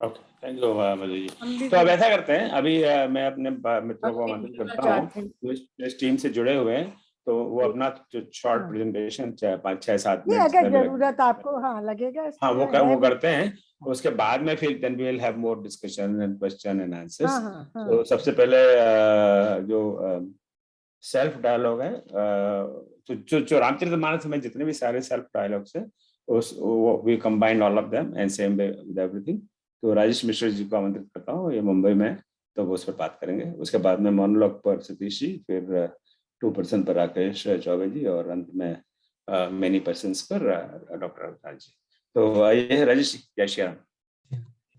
Speaker 1: Okay, thank you Madhu ji. तो अब ऐसा करते हैं, अभी मैं अपने मित्रों को आमंत्रित करता हूँ जो इस टीम से जुड़े हुए हैं, तो वो अपना जो शॉर्ट प्रेजेंटेशन 5-6-7 मिनट
Speaker 7: अगर जरूरत आपको लगेगा,
Speaker 1: हाँ वो करते हैं, उसके बाद में फिर then we will have more discussion and question and answers। तो सबसे पहले जो सेल्फ डायलॉग है, तो जो रामचरितमानस में जितने भी सारे सेल्फ डायलॉग्स हैं, उस we combined all of them and same with everything. तो राजेश मिश्र जी को आमंत्रित करता हूँ, ये मुंबई में, तो वो उस पर बात करेंगे। उसके बाद में मोनोलॉग पर सतीश जी, फिर 2% पर राकेश चौबे जी, और अंत में मेनी पर्सन्स पर डॉक्टर अवतार जी। तो ये राजेश, जय श्री राम।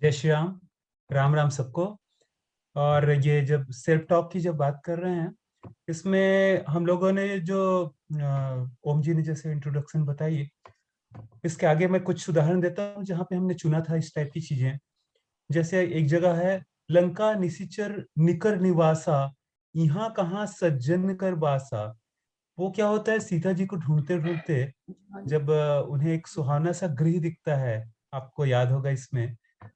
Speaker 2: जय श्री राम, राम राम सबको। और ये जब सेल्फ टॉक की जब बात कर रहे हैं, इसमें हम लोगों ने जो ओम जी ने जैसे इंट्रोडक्शन बताई, इसके आगे मैं कुछ उदाहरण देता हूँ जहाँ पे हमने चुना था इस टाइप की चीजें। जैसे एक जगह है, लंका निशिचर निकर निवासा, यहाँ कहाँ सज्जन कर बासा। वो क्या होता है, सीता जी को ढूंढते ढूंढते जब उन्हें एक सुहाना सा गृह दिखता है, आपको याद होगा इसमें,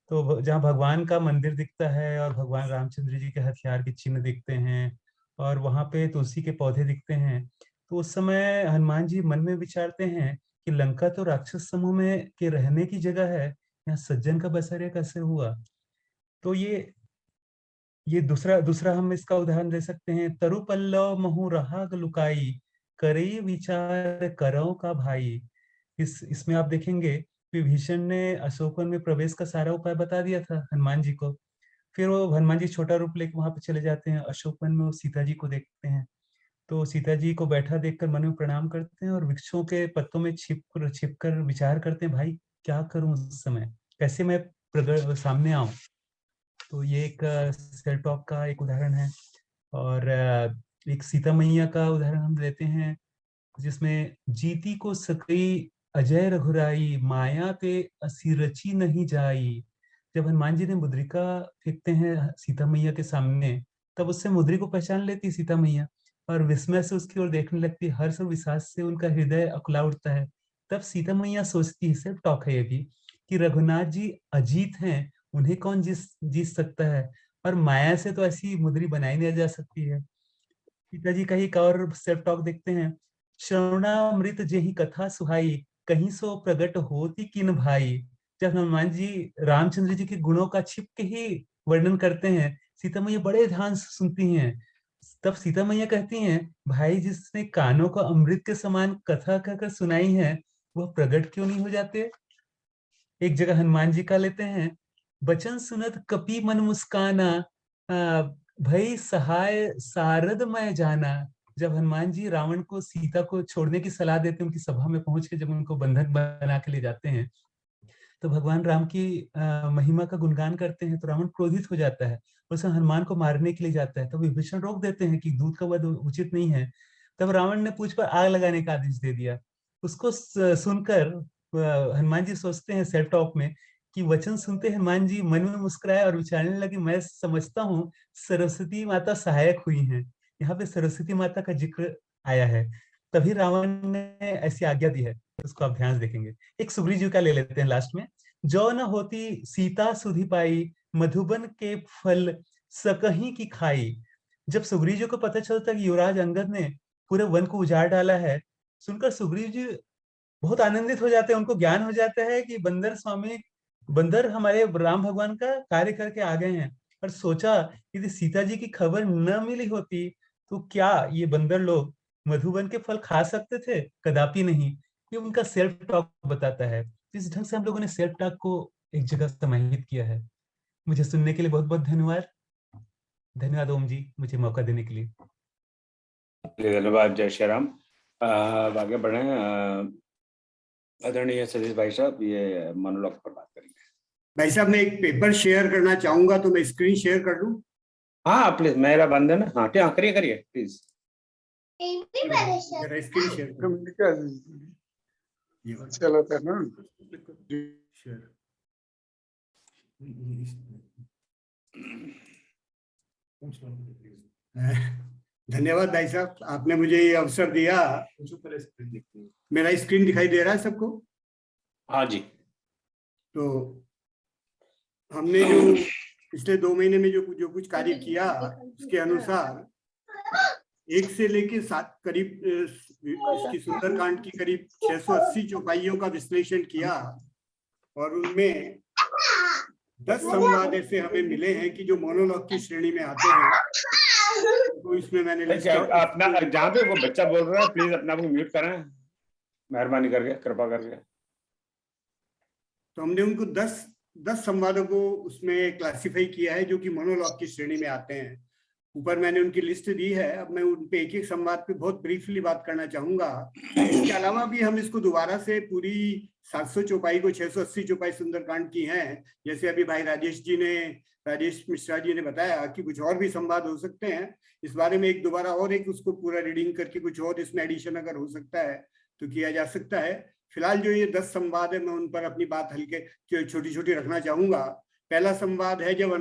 Speaker 2: तो जहाँ भगवान का मंदिर दिखता है और भगवान रामचंद्र जी के हथियार के चिन्ह दिखते हैं, और वहां पे तुलसी के पौधे दिखते हैं, तो उस समय हनुमान जी मन में विचारते हैं कि लंका तो राक्षस समूह में के रहने की जगह है, यहाँ सज्जन का बसेरा कैसे हुआ। तो ये दूसरा हम इसका उदाहरण दे सकते हैं, तरु पल्लव महु राग लुकाई, करई विचार करौ का भाई। इसमें आप देखेंगे विभीषण ने अशोकवन में प्रवेश का सारा उपाय बता दिया था हनुमान जी को, फिर वो हनुमान जी छोटा रूप लेकर वहां पे चले जाते हैं, अशोकवन में वो सीता जी को देखते हैं, तो सीता जी को बैठा देखकर मन में प्रणाम करते हैं और वृक्षों के पत्तों में छिप कर विचार करते हैं, भाई क्या करूं उस समय, कैसे मैं सामने आऊं। तो ये एक सेल्फ टॉक का एक उदाहरण है। और एक सीता मैया का उदाहरण हम लेते हैं, जिसमें जीती को सकई अजय रघुराई, माया ते असिरची नहीं जाई। जब हनुमान जी ने मुद्रिका फेंकते हैं सीता मैया के सामने, तब उससे मुद्री को पहचान लेती सीता मैया और विस्मय से उसकी ओर देखने लगती, हर्ष और विश्वास से उनका हृदय अकुला उठता है। तब सीता मैया सोचती है, सेल्फ टॉक है ये भी, कि रघुनाथ जी अजीत हैं, उन्हें कौन जीत सकता है, और माया से तो ऐसी मुद्री बनाई नहीं जा सकती है। सीता जी का ही एक और सेल्फ टॉक देखते हैं, श्रवणामृत जेहि कथा सुहाई, कहीं सो प्रगट होती किन भाई। जब हनुमान जी रामचंद्र जी के गुणों का छिप के ही वर्णन करते हैं, सीता मैया बड़े ध्यान से सुनती हैं। तब सीता मैया कहती हैं, भाई जिसने कानों को अमृत के समान कथा कहकर सुनाई है, वह प्रकट क्यों नहीं हो जाते। एक जगह हनुमान जी का लेते हैं, बचन सुनत कपि मन मुस्काना, भई सहाय सारद मैं जाना। जब हनुमान जी रावण को सीता को छोड़ने की सलाह देते हैं, उनकी सभा में पहुंच के जब उनको बंधक बना के ले जाते हैं, तो भगवान राम की महिमा का गुणगान करते हैं, तो रावण क्रोधित हो जाता है, उसे हनुमान को मारने के लिए जाता है। तो विभीषण रोक देते हैं कि दूत का वध उचित नहीं है। तब रावण ने पूंछ पर आग लगाने का आदेश दे दिया। उसको सुनकर हनुमान जी सोचते हैं सेल्फ टॉक में कि वचन सुनते हनुमान जी मन में मुस्कुराए और विचारने लगे, मैं समझता हूँ सरस्वती माता सहायक हुई हैं। यहाँ पे सरस्वती माता का जिक्र आया है, तभी रावण ने ऐसी आज्ञा दी है। उसको आप ध्यान से देखेंगे। एक सुग्रीव जी का ले लेते हैं लास्ट में। जो न होती सीता सुधि पाई, मधुबन के फल सकहीं की खाई। जब सुग्रीव जी को पता चलता कि युवराज अंगद ने पूरे वन को उजाड़ डाला है, सुनकर सुग्रीव जी बहुत आनंदित हो जाते हैं। उनको ज्ञान हो जाता है कि बंदर हमारे राम भगवान का कार्य करके आ गए हैं। और सोचा यदि सीता जी की खबर न मिली होती तो क्या ये बंदर लोग मधुबन के फल खा सकते थे? कदापि नहीं। ये उनका सेल्फ टॉक बताता है। इस ढंग से हम लोगों ने सेल्फ टॉक को एक जगह समाहित किया है। मुझे सुनने के लिए बहुत बहुत धन्यवाद। धन्यवाद ओम जी, मुझे मौका देने के लिए।
Speaker 1: धन्यवाद। जय श्री राम। आगे बढ़े। आदरणीय सतीश भाई साहब, ये मोनोलॉग पर बात करेंगे।
Speaker 8: भाई साहब, मैं एक पेपर शेयर करना चाहूंगा, तो मैं स्क्रीन शेयर कर दूं?
Speaker 1: हाँ प्लीज, मेरा बंद है ना। हाँ करिए प्लीज।
Speaker 8: स्क्रीन शेयर
Speaker 9: चलो करना।
Speaker 8: धन्यवाद भाई साहब, आपने मुझे ये अवसर दिया। मेरा स्क्रीन दिखाई दे रहा है सबको?
Speaker 1: हाँ जी।
Speaker 8: तो हमने जो पिछले 2 महीने में जो कुछ कार्य किया, उसके अनुसार 1 से लेके 7 करीब इसकी सुंदरकांड की करीब 680 चौपाइयों का विश्लेषण किया, और उनमें 10 संवाद ऐसे हमें मिले हैं कि जो मोनोलॉग की श्रेणी में आते हैं। तो इसमें मैंने
Speaker 1: अपना, जहाँ पे वो बच्चा बोल रहा है, प्लीज अपना को म्यूट करें, मेहरबानी करके, कृपा करके।
Speaker 8: तो हमने उनको 10 संवादों को उसमें क्लासिफाई किया है जो कि मोनोलॉग की श्रेणी में आते हैं। ऊपर मैंने उनकी लिस्ट दी है। अब मैं उन पे एक संवाद पे बहुत ब्रीफली बात करना चाहूंगा। इसके अलावा भी हम इसको दोबारा से पूरी 700 चौपाई को 680 चौपाई सुंदरकांड की हैं। जैसे अभी भाई राजेश मिश्रा जी ने बताया कि कुछ और भी संवाद हो सकते हैं। इस बारे में दोबारा उसको पूरा रीडिंग करके कुछ और इसमें एडिशन अगर हो सकता है तो किया जा सकता है। फिलहाल जो ये 10 संवाद है, मैं उन पर अपनी बात हल्के छोटी रखना चाहूंगा। पहला संवाद है जब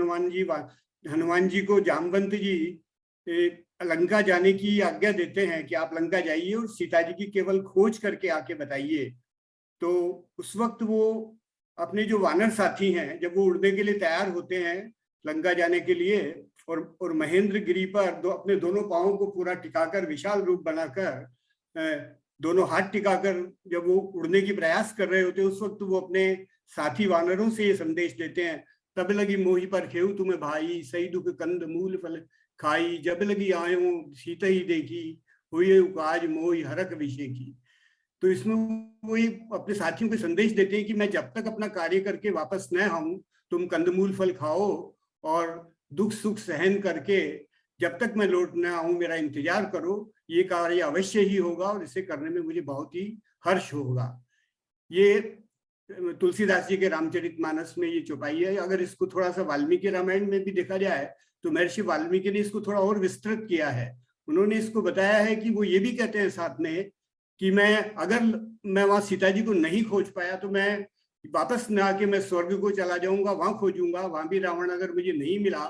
Speaker 8: हनुमान जी को जामवंत जी लंका जाने की आज्ञा देते हैं कि आप लंका जाइए और सीता जी की केवल खोज करके आके बताइए। तो उस वक्त वो अपने जो वानर साथी हैं, जब वो उड़ने के लिए तैयार होते हैं लंका जाने के लिए, और महेंद्र गिरी पर अपने दोनों पांवों को पूरा टिकाकर, विशाल रूप बनाकर, दोनों हाथ टिकाकर जब वो उड़ने की प्रयास कर रहे होते हैं, उस वक्त वो अपने साथी वानरों से ये संदेश देते हैं, तब लगी मोही पर खेऊ तुम्हें भाई, सही दुख कंद मूल फल खाई, जब लगी आयो सीता ही देखी, हुए उकाज मोही हरक विषय की। तो इसमें वही अपने साथियों को संदेश देते हैं कि मैं जब तक अपना कार्य करके वापस न आऊं, तुम कंदमूल फल खाओ और दुख सुख सहन करके जब तक मैं लौट न आऊं मेरा इंतजार करो। ये कार्य अवश्य ही होगा और इसे करने में मुझे बहुत ही हर्ष होगा। ये तुलसीदास जी के रामचरितमानस में ये चौपाई है। अगर इसको थोड़ा सा वाल्मीकि रामायण में भी देखा जाए तो महर्षि वाल्मीकि ने इसको थोड़ा और विस्तृत किया है। उन्होंने इसको बताया है कि वो ये भी कहते हैं साथ में कि अगर मैं वहां सीता जी को नहीं खोज पाया तो मैं वापस न आके मैं स्वर्ग को चला जाऊंगा, वहां खोजूंगा, वहां भी रावण अगर मुझे नहीं मिला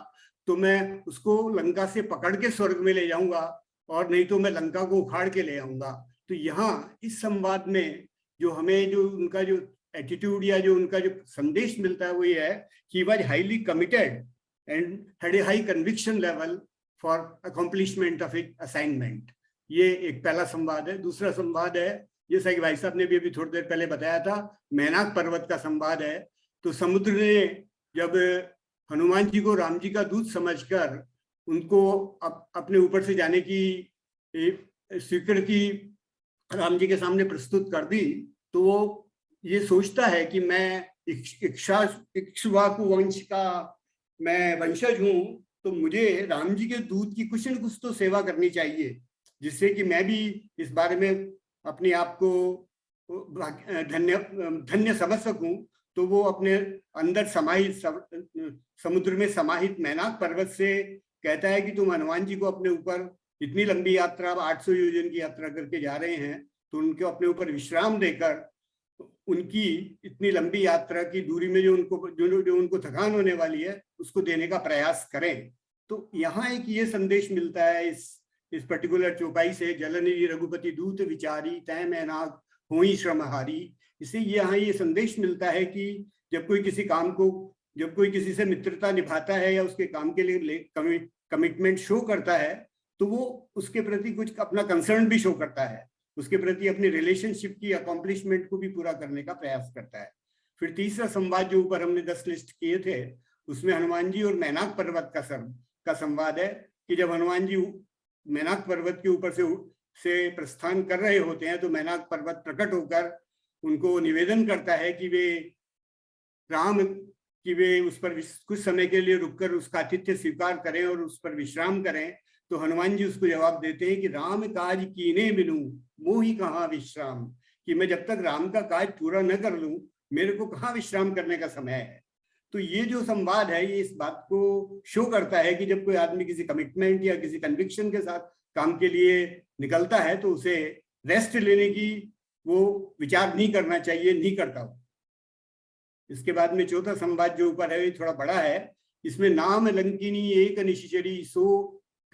Speaker 8: तो मैं उसको लंका से पकड़ के स्वर्ग में ले जाऊंगा, और नहीं तो मैं लंका को उखाड़ के ले आऊंगा। तो यहाँ इस संवाद में जो हमें जो उनका जो एटीट्यूड या जो उनका जो संदेश मिलता है वो ये है कि was highly committed and had a high conviction level for accomplishment of A assignment. ये एक पहला संवाद है। दूसरा संवाद है, जैसा कि भाई साहब ने भी अभी थोड़ी देर पहले बताया था, मैनाक पर्वत का संवाद है। तो समुद्र ने जब हनुमान जी को राम जी का दूत समझकर उनको अपने ऊपर से जाने की स्वीकृति राम जी के सामने प्रस्तुत कर दी, तो वो ये सोचता है कि मैं इक्ष्वाकु वंश का मैं वंशज हूँ, तो मुझे राम जी के दूत की कुछ न कुछ तो सेवा करनी चाहिए, जिससे कि मैं भी इस बारे में अपने आप को धन्य समझ सकूं। तो वो अपने अंदर समाहित समुद्र में समाहित मैनाक पर्वत से कहता है कि तुम हनुमान जी को अपने ऊपर इतनी लंबी यात्रा, 800 योजन की यात्रा करके जा रहे हैं, तो उनको अपने ऊपर विश्राम देकर उनकी इतनी लंबी यात्रा की दूरी में जो उनको थकान होने वाली है उसको देने का प्रयास करें। तो यहाँ एक ये संदेश मिलता है इस पर्टिकुलर चौपाई से, जलनिधि रघुपति दूत विचारी तय मैनाक होई श्रमहारी। इससे यहाँ ये संदेश मिलता है कि जब कोई किसी से मित्रता निभाता है या उसके काम के लिए कमिटमेंट शो करता है, तो वो उसके प्रति कुछ अपना कंसर्न भी शो करता है, उसके प्रति अपनी रिलेशनशिप की अकॉम्प्लिशमेंट को भी पूरा करने का प्रयास करता है। फिर तीसरा संवाद जो ऊपर हमने 10 लिस्ट किए थे, उसमें हनुमान जी और मैनाक पर्वत का संवाद है कि जब हनुमान जी मैनाक पर्वत के ऊपर से प्रस्थान कर रहे होते हैं, तो मैनाक पर्वत प्रकट होकर उनको निवेदन करता है कि वे उस पर कुछ समय के लिए रुककर उसका आतिथ्य स्वीकार करें और उस पर विश्राम करें। तो हनुमान जी उसको जवाब देते हैं कि राम काज कीने बिनु मोहि कहाँ विश्राम, कि मैं जब तक राम का काज पूरा न कर लूं मेरे को कहाँ विश्राम करने का समय है। तो ये जो संवाद है ये इस बात को शो करता है कि जब कोई आदमी किसी कमिटमेंट या किसी कन्विक्शन के साथ काम के लिए निकलता है तो उसे रेस्ट लेने की वो विचार नहीं करना चाहिए, नहीं करता वो। इसके बाद में चौथा संवाद जो ऊपर है ये थोड़ा बड़ा है। इसमें नाम लंकिनी एक निशिचरी सो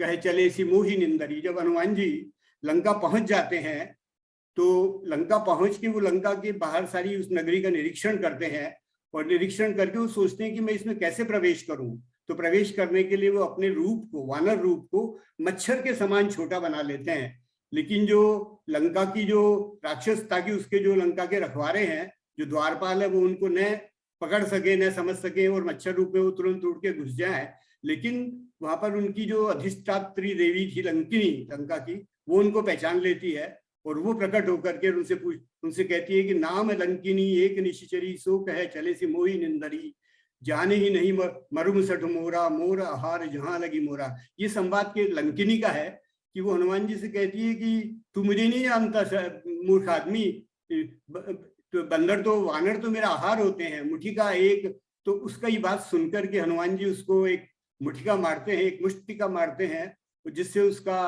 Speaker 8: कहे चले सी मोही निंदरी। जब हनुमान जी लंका पहुंच जाते हैं तो लंका पहुंच के वो लंका के बाहर सारी उस नगरी का निरीक्षण करते हैं और निरीक्षण करके वो सोचते हैं कि मैं इसमें कैसे प्रवेश करूं। तो प्रवेश करने के लिए वो अपने रूप को, वानर रूप को मच्छर के समान छोटा बना लेते हैं। लेकिन जो लंका की जो राक्षस, ताकि उसके जो लंका के रखवारे हैं, जो द्वारपाल है, वो उनको न पकड़ सके न समझ सके और मच्छर रूप में वो तुरंत उड़ के घुस जाए। लेकिन वहां पर उनकी जो अधिष्ठात्री देवी थी लंकिनी, लंका की, वो उनको पहचान लेती है और वो प्रकट होकर के उनसे कहती है कि नाम लंकिनी एक निशिचरी सो कहे चले सी मोही निंदरी, जाने ही नहीं मरुम सठ मोरा मोर आहार जहां लगी मोरा। ये संवाद के लंकिनी का है कि वो हनुमान जी से कहती है कि तू मुझे नहीं जानता मूर्ख आदमी, तो बंदर तो वानर तो मेरा आहार होते हैं, मुठिका एक। तो उसका ये बात सुनकर के हनुमान जी उसको एक मुठिका मारते हैं, एक मुष्टिका मारते हैं, जिससे उसका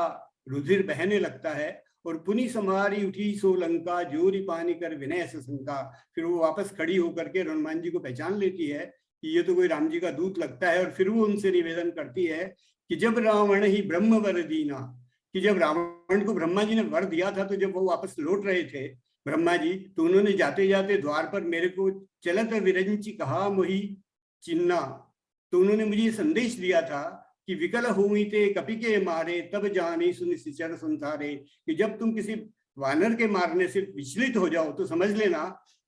Speaker 8: रुधिर बहने लगता है। और पुनि समारी उठी सो लंका जोरी पानी कर विनय से शंका। फिर वो वापस खड़ी होकर के हनुमान जी को पहचान लेती है कि ये तो कोई राम जी का दूत लगता है। और फिर वो उनसे निवेदन करती है कि जब रावण ही ब्रह्म वर दीना, कि जब रावण को ब्रह्मा जी ने वर दिया था, तो जब वो वापस लौट रहे थे ब्रह्मा जी, तो उन्होंने जाते जाते द्वार पर मेरे को चलत विरंची कहा मोही चिन्ना। तो उन्होंने मुझे संदेश दिया था कि विकल हुई ते कपि के मारे तब जाने सुन सिचर संसारे, कि जब तुम किसी वानर के मारने से विचलित हो जाओ तो समझ लेना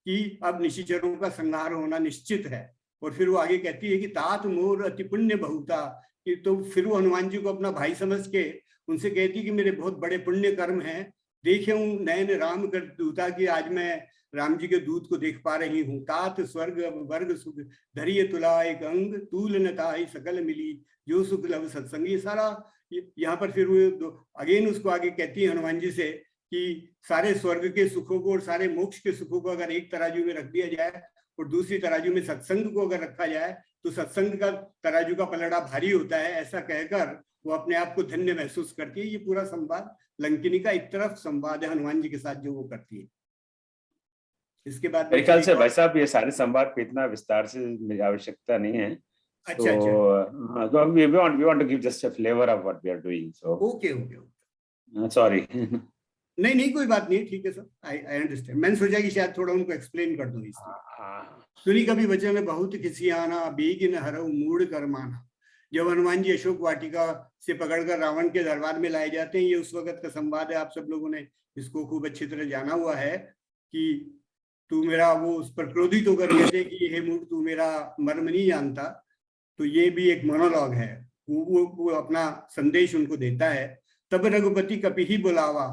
Speaker 8: कि अब निशिचरों का संहार होना निश्चित है। और फिर वो आगे कहती है कि तात मोर अति पुण्य बहुता, कि तो फिर वो हनुमान जी को अपना भाई समझ के उनसे कहती कि मेरे बहुत बड़े पुण्य कर्म हैं, देखे हूँ नयन राम कर दूता, कि आज मैं राम जी के दूत को देख पा रही हूँ। तात स्वर्ग वर्ग सुख धरिय तुला एक अंग तूल नताई सकल मिली जो सुख लव सत्संग। ये सारा यहाँ पर फिर वो अगेन उसको आगे कहती है हनुमान जी से कि सारे स्वर्ग के सुखों को और सारे मोक्ष के सुखों को अगर एक तराजू में रख दिया जाए और दूसरी तराजू में सत्संग को अगर रखा जाए तो सत्संग का तराजू का पलड़ा भारी होता है। ऐसा कहकर वो अपने आप को धन्य महसूस करती है। ये पूरा संवाद लंकिनी का एक तरफ संवाद है हनुमान जी के साथ जो वो करती है। इसके बाद
Speaker 1: मेरे ख्याल से भाई साहब ये सारे संवाद पे इतना विस्तार से आवश्यकता नहीं है।
Speaker 8: अच्छा
Speaker 1: तो we want to give just a flavor of what we are doing. So
Speaker 8: okay
Speaker 1: sorry.
Speaker 8: नहीं कोई बात नहीं, ठीक है सर, आई अंडरस्टैंड। मैंने सोचा कि शायद थोड़ा उनको एक्सप्लेन कर दूं इसलिए। सुनी कभी वचन में बहुत किसी आना बेगिन हरऊ मूड कर माना। जब हनुमान जी अशोक वाटिका से पकड़कर रावण के दरबार में लाए जाते हैं, ये उस वक्त का संवाद है। आप सब लोगों ने इसको खूब अच्छी तरह जाना हुआ है कि तू मेरा, वो उस पर क्रोधित होकर कहते हैं कि हे मूड तू मेरा मर्म नहीं जानता। तो ये भी एक मोनोलॉग है, वो अपना संदेश उनको देता है। तब रघुपति कपि ही बुलावा।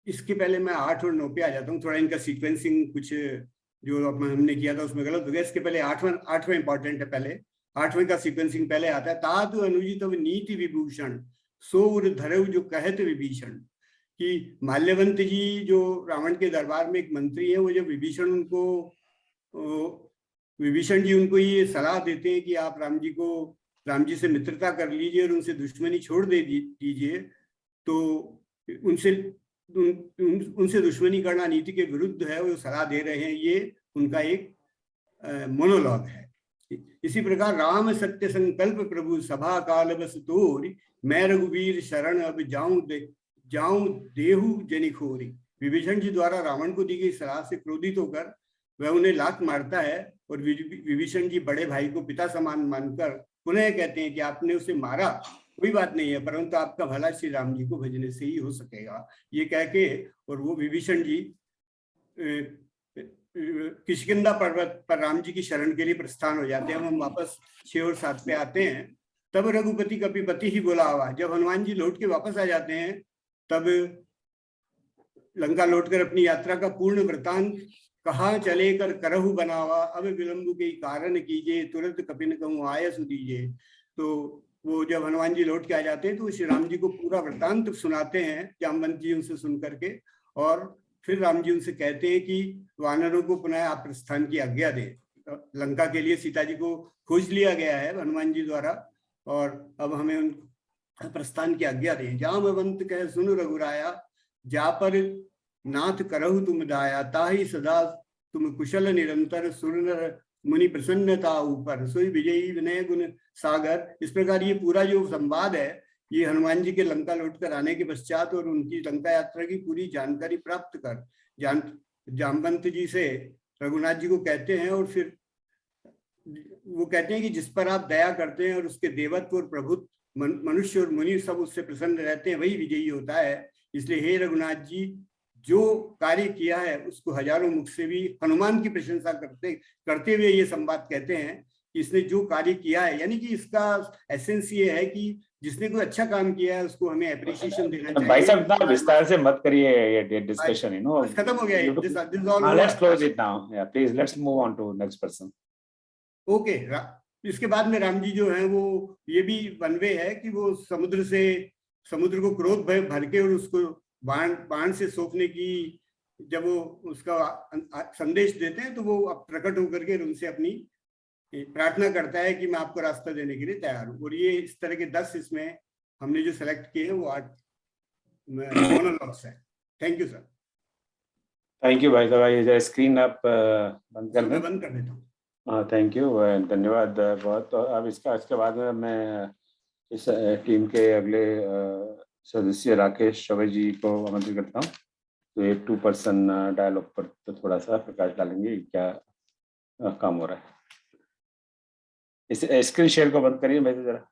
Speaker 8: इसके पहले मैं 8 और 9 पे आ जाता हूँ, थोड़ा इनका सीक्वेंसिंग कुछ जो हमने किया था उसमें गलत हो गया। इसके पहले 8वां इंपॉर्टेंट है, पहले 8वें का सीक्वेंसिंग पहले आता है। तातु अनुजित नीति विभूषण सोर धरव जो कहत विभीषण, कि माल्यवंत जी जो रावण के दरबार में एक मंत्री है, वो जब विभीषण जी उनको ये सलाह देते हैं कि आप राम जी को राम जी से मित्रता कर लीजिए और उनसे दुश्मनी छोड़ दीजिए, तो उनसे दुश्मनी करना नीति के विरुद्ध है, वो सलाह दे रहे हैं। ये उनका एक मोनोलॉग है। इसी प्रकार राम सत्य संकल्प प्रभु सभा काल बस तोरी, मैं रघुवीर शरण अब जाऊं देहु जनिखोरी। विभीषण जी द्वारा रावण को दी गई सलाह से क्रोधित होकर वह उन्हें लात मारता है और विभीषण जी बड़े भाई को पिता समान मानकर पुनः कहते हैं कि आपने उसे मारा, कोई बात नहीं है, परंतु आपका भला श्री राम जी को भजने से ही हो सकेगा। ये कह के और वो विभीषण जी किष्किंधा पर्वत पर राम जी की शरण के लिए प्रस्थान हो जाते हैं। हम वापस 6 और 7 पे आते हैं। तब रघुपति कपिपति ही बोला हुआ। जब हनुमान जी लौट के वापस आ जाते हैं, तब लंका लौटकर अपनी यात्रा का पूर्ण वृतांत कहाँ चले कर करहु बनावा, अब विलंब के कारण कीजिए, तुरंत कपिन कहूँ आय सुदीजिए। तो वो जब हनुमान जी लौट के आ जाते हैं तो श्री राम जी को पूरा वृतांत सुनाते हैं जामवंत जी उनसे सुन करके, और फिर राम जी उनसे कहते हैं कि वानरों को पुनः आप प्रस्थान की आज्ञा दें। लंका के लिए सीता जी को खोज लिया गया है हनुमान जी द्वारा, और अब हमें उन प्रस्थान की आज्ञा दें। जामवंत कह सुन रघुराया, जा पर नाथ करहु तुम दाया, ताहि सदा तुम कुशल निरंतर, सुर नर मुनि प्रसन्नता ऊपर, सोई विजयी विनय गुण सागर। इस प्रकार ये पूरा जो संवाद है, ये हनुमान जी के लंका लौटकर आने के पश्चात और उनकी लंका यात्रा की पूरी जानकारी प्राप्त कर जामवंत जी से रघुनाथ जी को कहते हैं। और फिर वो कहते हैं कि जिस पर आप दया करते हैं और उसके देवत्व और प्रभुत्व, मनुष्य और मुनि सब उससे प्रसन्न रहते हैं, वही विजयी होता है। इसलिए हे रघुनाथ जी, जो कार्य किया है उसको हजारों मुख से भी हनुमान की प्रशंसा करते हुए ये संवाद कहते हैं कि इसने जो कार्य किया है, यानी कि इसका एसेंस ये है कि जिसने कोई अच्छा काम किया है उसको हमें अप्रिशिएशन देना चाहिए।
Speaker 1: भाई साहब इतना विस्तार से मत करिए ये डिस्कशन, यू नो
Speaker 8: खत्म हो गया है।
Speaker 1: लेट्स क्लोज इट नाउ, या please let's move on to next person.
Speaker 8: Okay, इसके बाद में राम जी जो है वो ये भी वन वे है कि वो समुद्र को क्रोध भर के और उसको बाण से सौंपने की जब वो उसका संदेश देते हैं, तो वो अब प्रकट होकर के उनसे अपनी प्रार्थना करता है कि मैं आपको रास्ता देने के लिए तैयार हूँ। और ये इस तरह के 10 इसमें हमने जो सेलेक्ट किए हैं वो 8 मोनोलॉग्स हैं। Thank you sir.
Speaker 1: Thank you भाई साहब। ये स्क्रीन आप बंद कर दें?
Speaker 8: बंद कर देता हूँ।
Speaker 1: हाँ, थैंक यू, धन्यवाद बहुत। और अब इसके बाद में मैं इस टीम के अगले सदस्य राकेश चौबे जी को आमंत्रित करता हूँ। तो ये 2 पर्सन डायलॉग पर तो थोड़ा सा प्रकाश डालेंगे क्या काम हो रहा है। इस स्क्रीन शेयर को बंद करिए भाई जरा।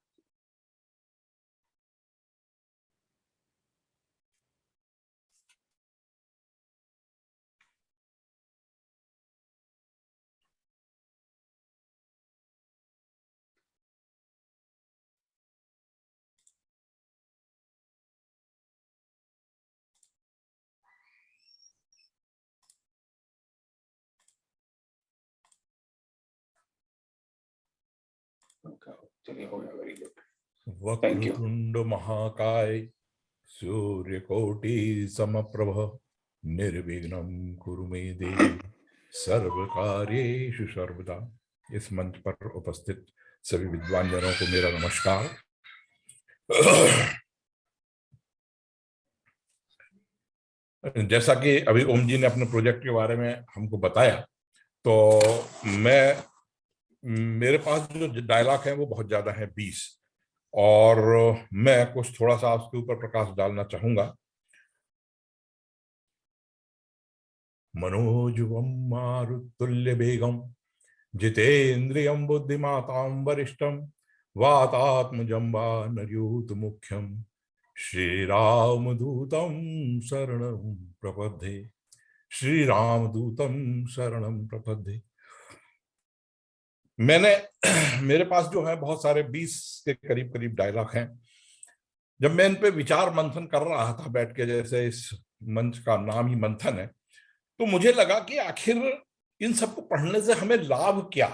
Speaker 1: चलिए, हो गया, वेरी गुड।
Speaker 9: वक्रतुंड महाकाय सूर्यकोटि समप्रभ निर्विघ्नं कुरु मे देव सर्वकार्येषु सर्वदा। इस मंच पर उपस्थित सभी विद्वान जनों को मेरा नमस्कार। जैसा कि अभी ओम जी ने अपने प्रोजेक्ट के बारे में हमको बताया, तो मेरे पास जो डायलॉग है वो बहुत ज्यादा है, 20, और मैं कुछ थोड़ा सा उसके ऊपर प्रकाश डालना चाहूंगा। मनोजुवम मारुतुल्य वेगम जितेन्द्रियं बुद्धिमतां वरिष्ठं वातात्मजं वानरयूथ मुख्यं श्रीरामदूतं शरणं प्रपद्ये। श्रीरामदूतं शरणं प्रपद्ये। मेरे पास जो है बहुत सारे 20 के करीब डायलॉग हैं। जब मैं इन पे विचार मंथन कर रहा था बैठ के, जैसे इस मंच का नाम ही मंथन है, तो मुझे लगा कि आखिर इन सबको पढ़ने से हमें लाभ क्या,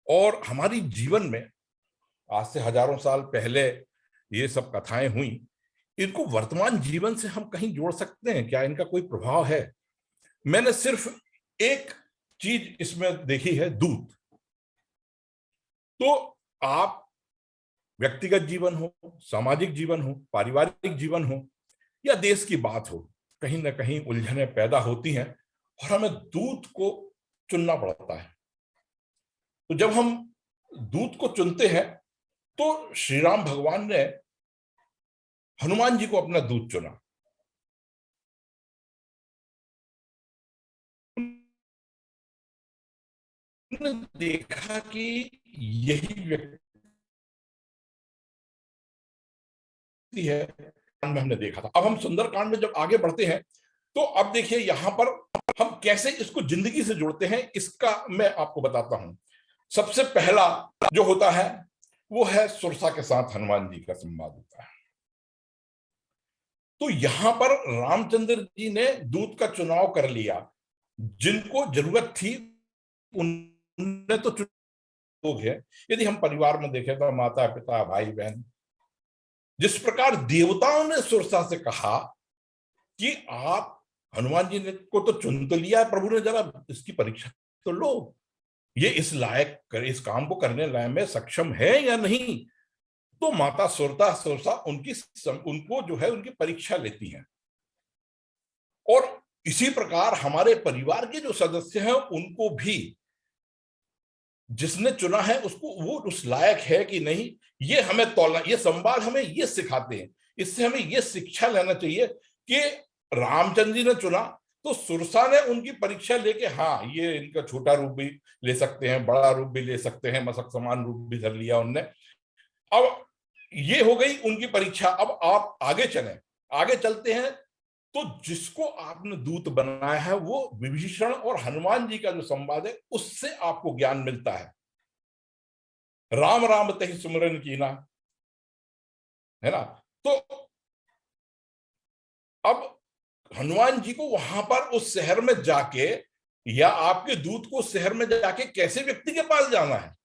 Speaker 9: और हमारी जीवन में आज से हजारों साल पहले ये सब कथाएं हुई, इनको वर्तमान जीवन से हम कहीं जोड़ सकते हैं क्या, इनका कोई प्रभाव है? मैंने सिर्फ एक चीज इसमें देखी है, दूत। तो आप व्यक्तिगत जीवन हो, सामाजिक जीवन हो, पारिवारिक जीवन हो या देश की बात हो, कहीं ना कहीं उलझनें पैदा होती हैं और हमें दूत को चुनना पड़ता है। तो जब हम दूत को चुनते हैं तो श्री राम भगवान ने हनुमान जी को अपना दूत चुना। उन्होंने देखा कि यही व्यक्ति है, हमने देखा था। अब हम सुंदरकांड में जब आगे बढ़ते हैं तो अब देखिए यहां पर हम कैसे इसको जिंदगी से जोड़ते हैं, इसका मैं आपको बताता हूं। सबसे पहला जो होता है वो है सुरसा के साथ हनुमान जी का संवाद होता है। तो यहां पर रामचंद्र जी ने दूत का चुनाव कर लिया। जिनको जरूरत थी उन्होंने तो लोग है, यदि हम परिवार में देखें तो माता पिता भाई बहन, जिस प्रकार देवताओं ने सुरसा से कहा कि आप हनुमान जी ने को तो चुन तो लिया है प्रभु ने, जरा इसकी परीक्षा तो लो, ये इस लायक इस काम को करने लायक में सक्षम है या नहीं। तो माता सुरसा उनको जो है उनकी परीक्षा लेती हैं। और इसी प्रकार हमारे परिवार के जो सदस्य हैं उनको भी जिसने चुना है उसको वो उस लायक है कि नहीं, ये हमें तौलना, ये संवाद हमें ये सिखाते हैं। इससे हमें ये शिक्षा लेना चाहिए कि रामचंद्र जी ने चुना तो सुरसा ने उनकी परीक्षा लेके, हाँ ये इनका छोटा रूप भी ले सकते हैं, बड़ा रूप भी ले सकते हैं, मसक समान रूप भी धर लिया उनने। अब ये हो गई उनकी परीक्षा। अब आप आगे चलें, आगे चलते हैं तो जिसको आपने दूत बनाया है वो विभीषण और हनुमान जी का जो संवाद है उससे आपको ज्ञान मिलता है। राम राम तहि सुमिरन कीना, है ना। तो अब हनुमान जी को वहां पर उस शहर में जाके या आपके दूत को शहर में जाके कैसे व्यक्ति के पास जाना है,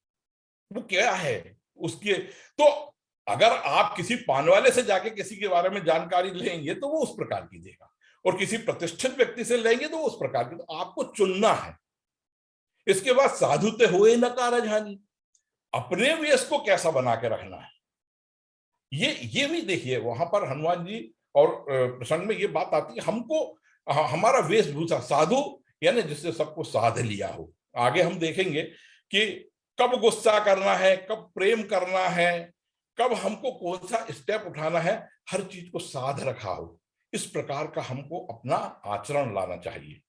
Speaker 9: वो क्या है उसके, तो अगर आप किसी पान वाले से जाके किसी के बारे में जानकारी लेंगे तो वो उस प्रकार की देगा, और किसी प्रतिष्ठित व्यक्ति से लेंगे तो वो उस प्रकार की। तो आपको चुनना है। इसके बाद साधुते हुए न कारज हानि, अपने वेश को कैसा बना के रखना है, ये भी देखिए वहां पर हनुमान जी और प्रसंग में ये बात आती है। हमको हमारा वेशभूषा साधु यानी जिससे सबको साध लिया हो। आगे हम देखेंगे कि कब गुस्सा करना है, कब प्रेम करना है, कब हमको कौन सा स्टेप उठाना है, हर चीज को साध रखा हो। इस प्रकार का हमको अपना आचरण लाना चाहिए।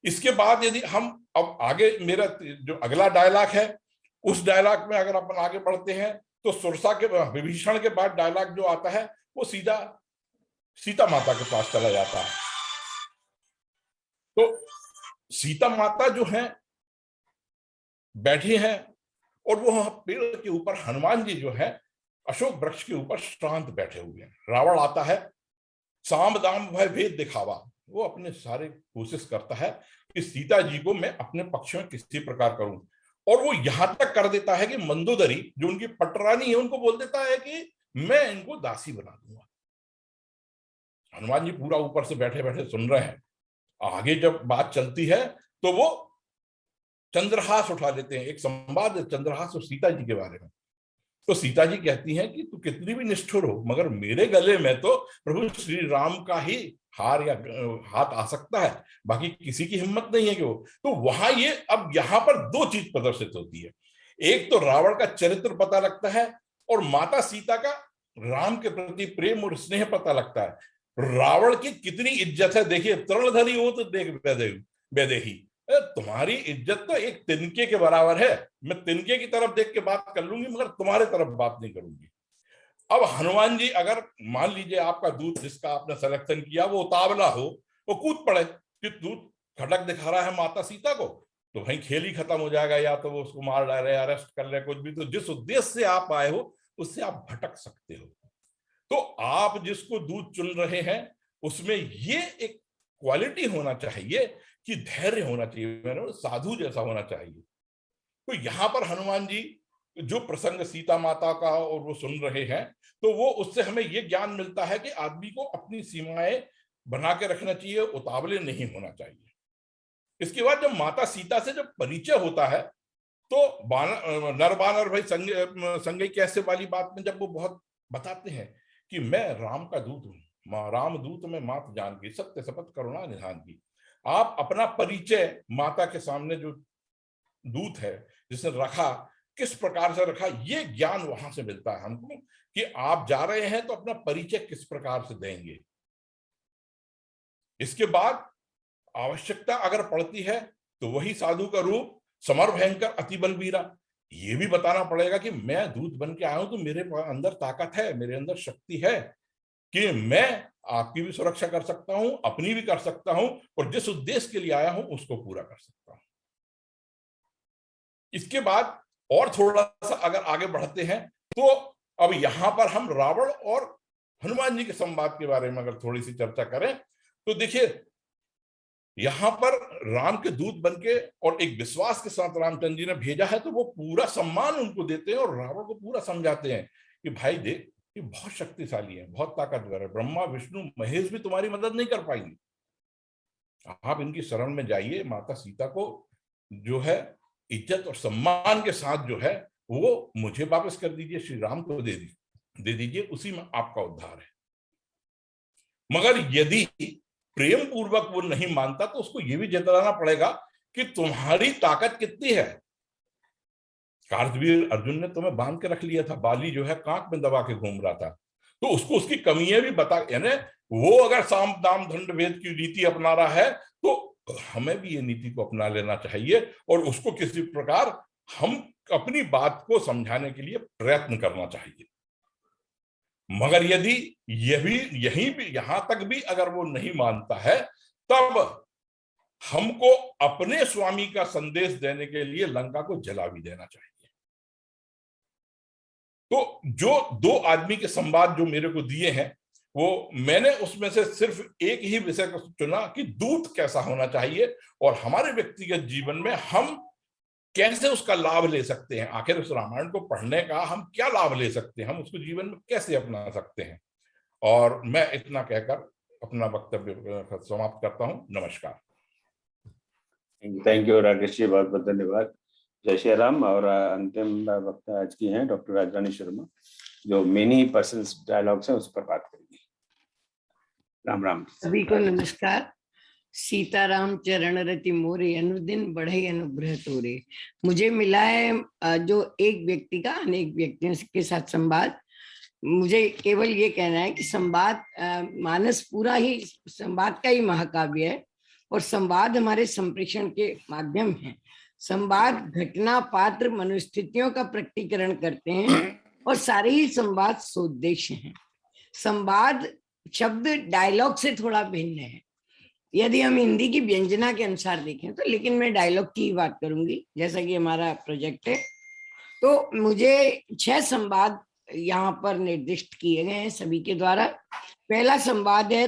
Speaker 9: इसके बाद यदि हम अब आगे, मेरा जो अगला डायलॉग है उस डायलॉग में अगर अपन आगे बढ़ते हैं तो सुरसा के विभीषण के बाद डायलॉग जो आता है वो सीधा सीता माता के पास चला जाता है। तो सीता माता जो है बैठी हैं और वो पेड़ के ऊपर हनुमान जी जो है अशोक वृक्ष के ऊपर शांत बैठे हुए हैं। रावण आता है, साम दाम भय भेद दिखावा, वो अपने सारे कोशिश करता है कि सीता जी को मैं अपने पक्ष में किसी प्रकार करूं, और वो यहां तक कर देता है कि मंदोदरी जो उनकी पटरानी है उनको बोल देता है कि मैं इनको दासी बना दूंगा। हनुमान जी पूरा ऊपर से बैठे बैठे सुन रहे हैं। आगे जब बात चलती है तो वो चंद्रहास उठा लेते हैं। एक संवाद है चंद्रहास और सीता जी के बारे में। तो सीता जी कहती हैं कि तू कितनी भी निष्ठुर हो मगर मेरे गले में तो प्रभु श्री राम का ही हार या हाथ आ सकता है, बाकी किसी की हिम्मत नहीं है कि वो। तो वहां ये अब यहाँ पर दो चीज प्रदर्शित होती है। एक तो रावण का चरित्र पता लगता है और माता सीता का राम के प्रति प्रेम और स्नेह पता लगता है। रावण की कितनी इज्जत है देखिए, तृणधरी हो तो देख वैदेही, तुम्हारी इज्जत तो एक तिनके के बराबर है। मैं तिनके की तरफ देख के बात कर लूंगी मगर तुम्हारे तरफ बात नहीं करूंगी। अब हनुमान जी अगर मान लीजिए आपका दूत जिसका आपने सिलेक्शन किया वो उतावला हो, वो कूद पड़े कि दूत खटक दिखा रहा है माता सीता को, तो भाई खेल ही खत्म हो जाएगा, या तो वो उसको मार डाले, अरेस्ट कर ले, कुछ भी। तो जिस उद्देश्य से आप आए हो उससे आप भटक सकते हो। तो आप जिसको दूत चुन रहे हैं उसमें ये एक क्वालिटी होना चाहिए कि धैर्य होना चाहिए, साधु जैसा होना चाहिए। तो यहां पर हनुमान जी जो प्रसंग सीता माता का और वो सुन रहे हैं तो वो उससे हमें ये ज्ञान मिलता है कि आदमी को अपनी सीमाएं बना के रखना चाहिए, उतावले नहीं होना चाहिए। इसके बाद जब माता सीता से जब परिचय होता है तो नर बानर भाई संगे कैसे वाली बात में जब वो बहुत बताते हैं कि मैं राम का दूत हूँ, राम दूत में मात जान की, सत्य शपथ करुणा निधान की। आप अपना परिचय माता के सामने जो दूत है जिसने रखा, किस प्रकार से रखा, ये ज्ञान वहां से मिलता है हमको कि आप जा रहे हैं तो अपना परिचय किस प्रकार से देंगे। इसके बाद आवश्यकता अगर पड़ती है तो वही साधु का रूप, समर भयंकर अति बलबीरा, ये भी बताना पड़ेगा कि मैं दूत बन के आया हूं तो मेरे अंदर ताकत है, मेरे अंदर शक्ति है कि मैं आपकी भी सुरक्षा कर सकता हूं, अपनी भी कर सकता हूं, और जिस उद्देश्य के लिए आया हूं उसको पूरा कर सकता हूं। इसके बाद और थोड़ा सा अगर आगे बढ़ते हैं तो अब यहां पर हम रावण और हनुमान जी के संवाद के बारे में अगर थोड़ी सी चर्चा करें तो देखिए, यहां पर राम के दूत बनके और एक विश्वास के साथ रामचंद्र जी ने भेजा है, तो वो पूरा सम्मान उनको देते हैं और रावण को पूरा समझाते हैं कि भाई देख, ये बहुत शक्तिशाली है, बहुत ताकतवर है, ब्रह्मा विष्णु महेश भी तुम्हारी मदद नहीं कर पाएंगे, आप इनकी शरण में जाइए, माता सीता को जो है इज्जत और सम्मान के साथ जो है वो मुझे वापस कर दीजिए, श्री राम को दे दीजिए, उसी में आपका उद्धार है। मगर यदि प्रेम पूर्वक वो नहीं मानता तो उसको ये भी जताना पड़ेगा कि तुम्हारी ताकत कितनी है। कार्तवीर अर्जुन ने तुम्हें बांध के रख लिया था, बाली जो है कांक में दबा के घूम रहा था, तो उसको उसकी कमियां भी बता, यानी वो अगर साम दाम दंड भेद की नीति अपना रहा है तो हमें भी ये नीति को अपना लेना चाहिए और उसको किसी प्रकार हम अपनी बात को समझाने के लिए प्रयत्न करना चाहिए। मगर यदि यहां तक भी अगर वो नहीं मानता है, तब हमको अपने स्वामी का संदेश देने के लिए लंका को जला भी देना चाहिए। तो जो दो आदमी के संवाद जो मेरे को दिए हैं, वो मैंने उसमें से सिर्फ एक ही विषय को चुना कि दूत कैसा होना चाहिए और हमारे व्यक्तिगत जीवन में हम कैसे उसका लाभ ले सकते हैं। आखिर उस रामायण को पढ़ने का हम क्या लाभ ले सकते हैं, हम उसको जीवन में कैसे अपना सकते हैं। और मैं इतना कहकर अपना वक्तव्य समाप्त करता हूं। नमस्कार।
Speaker 1: थैंक यू राकेश जी, बहुत बहुत धन्यवाद। जय श्री राम। और अंतिम वक्ता आज की हैं डॉक्टर राजरानी शर्मा, जो मेनी पर्सनल डायलॉग्स हैं उस पर बात करेंगे। राम राम।
Speaker 10: सभी को नमस्कार। सीताराम चरण रति मोरे, अनुदिन बढ़े अनुग्रह तोरे। मुझे मिला है जो एक व्यक्ति का अनेक व्यक्तियों के साथ संवाद। मुझे केवल ये कहना है कि संवाद मानस पूरा ही संवाद का ही महाकाव्य है और संवाद हमारे संप्रेषण के माध्यम है। संवाद घटना पात्र मनोस्थितियों का प्रकटीकरण करते हैं और सारे ही संवाद सोद्देश्य हैं। संवाद शब्द डायलॉग से थोड़ा भिन्न है। यदि हम हिंदी की व्यंजना के अनुसार देखें तो, लेकिन मैं डायलॉग की ही बात करूंगी जैसा कि हमारा प्रोजेक्ट है। तो मुझे 6 संवाद यहाँ पर निर्दिष्ट किए गए हैं सभी के द्वारा। पहला संवाद है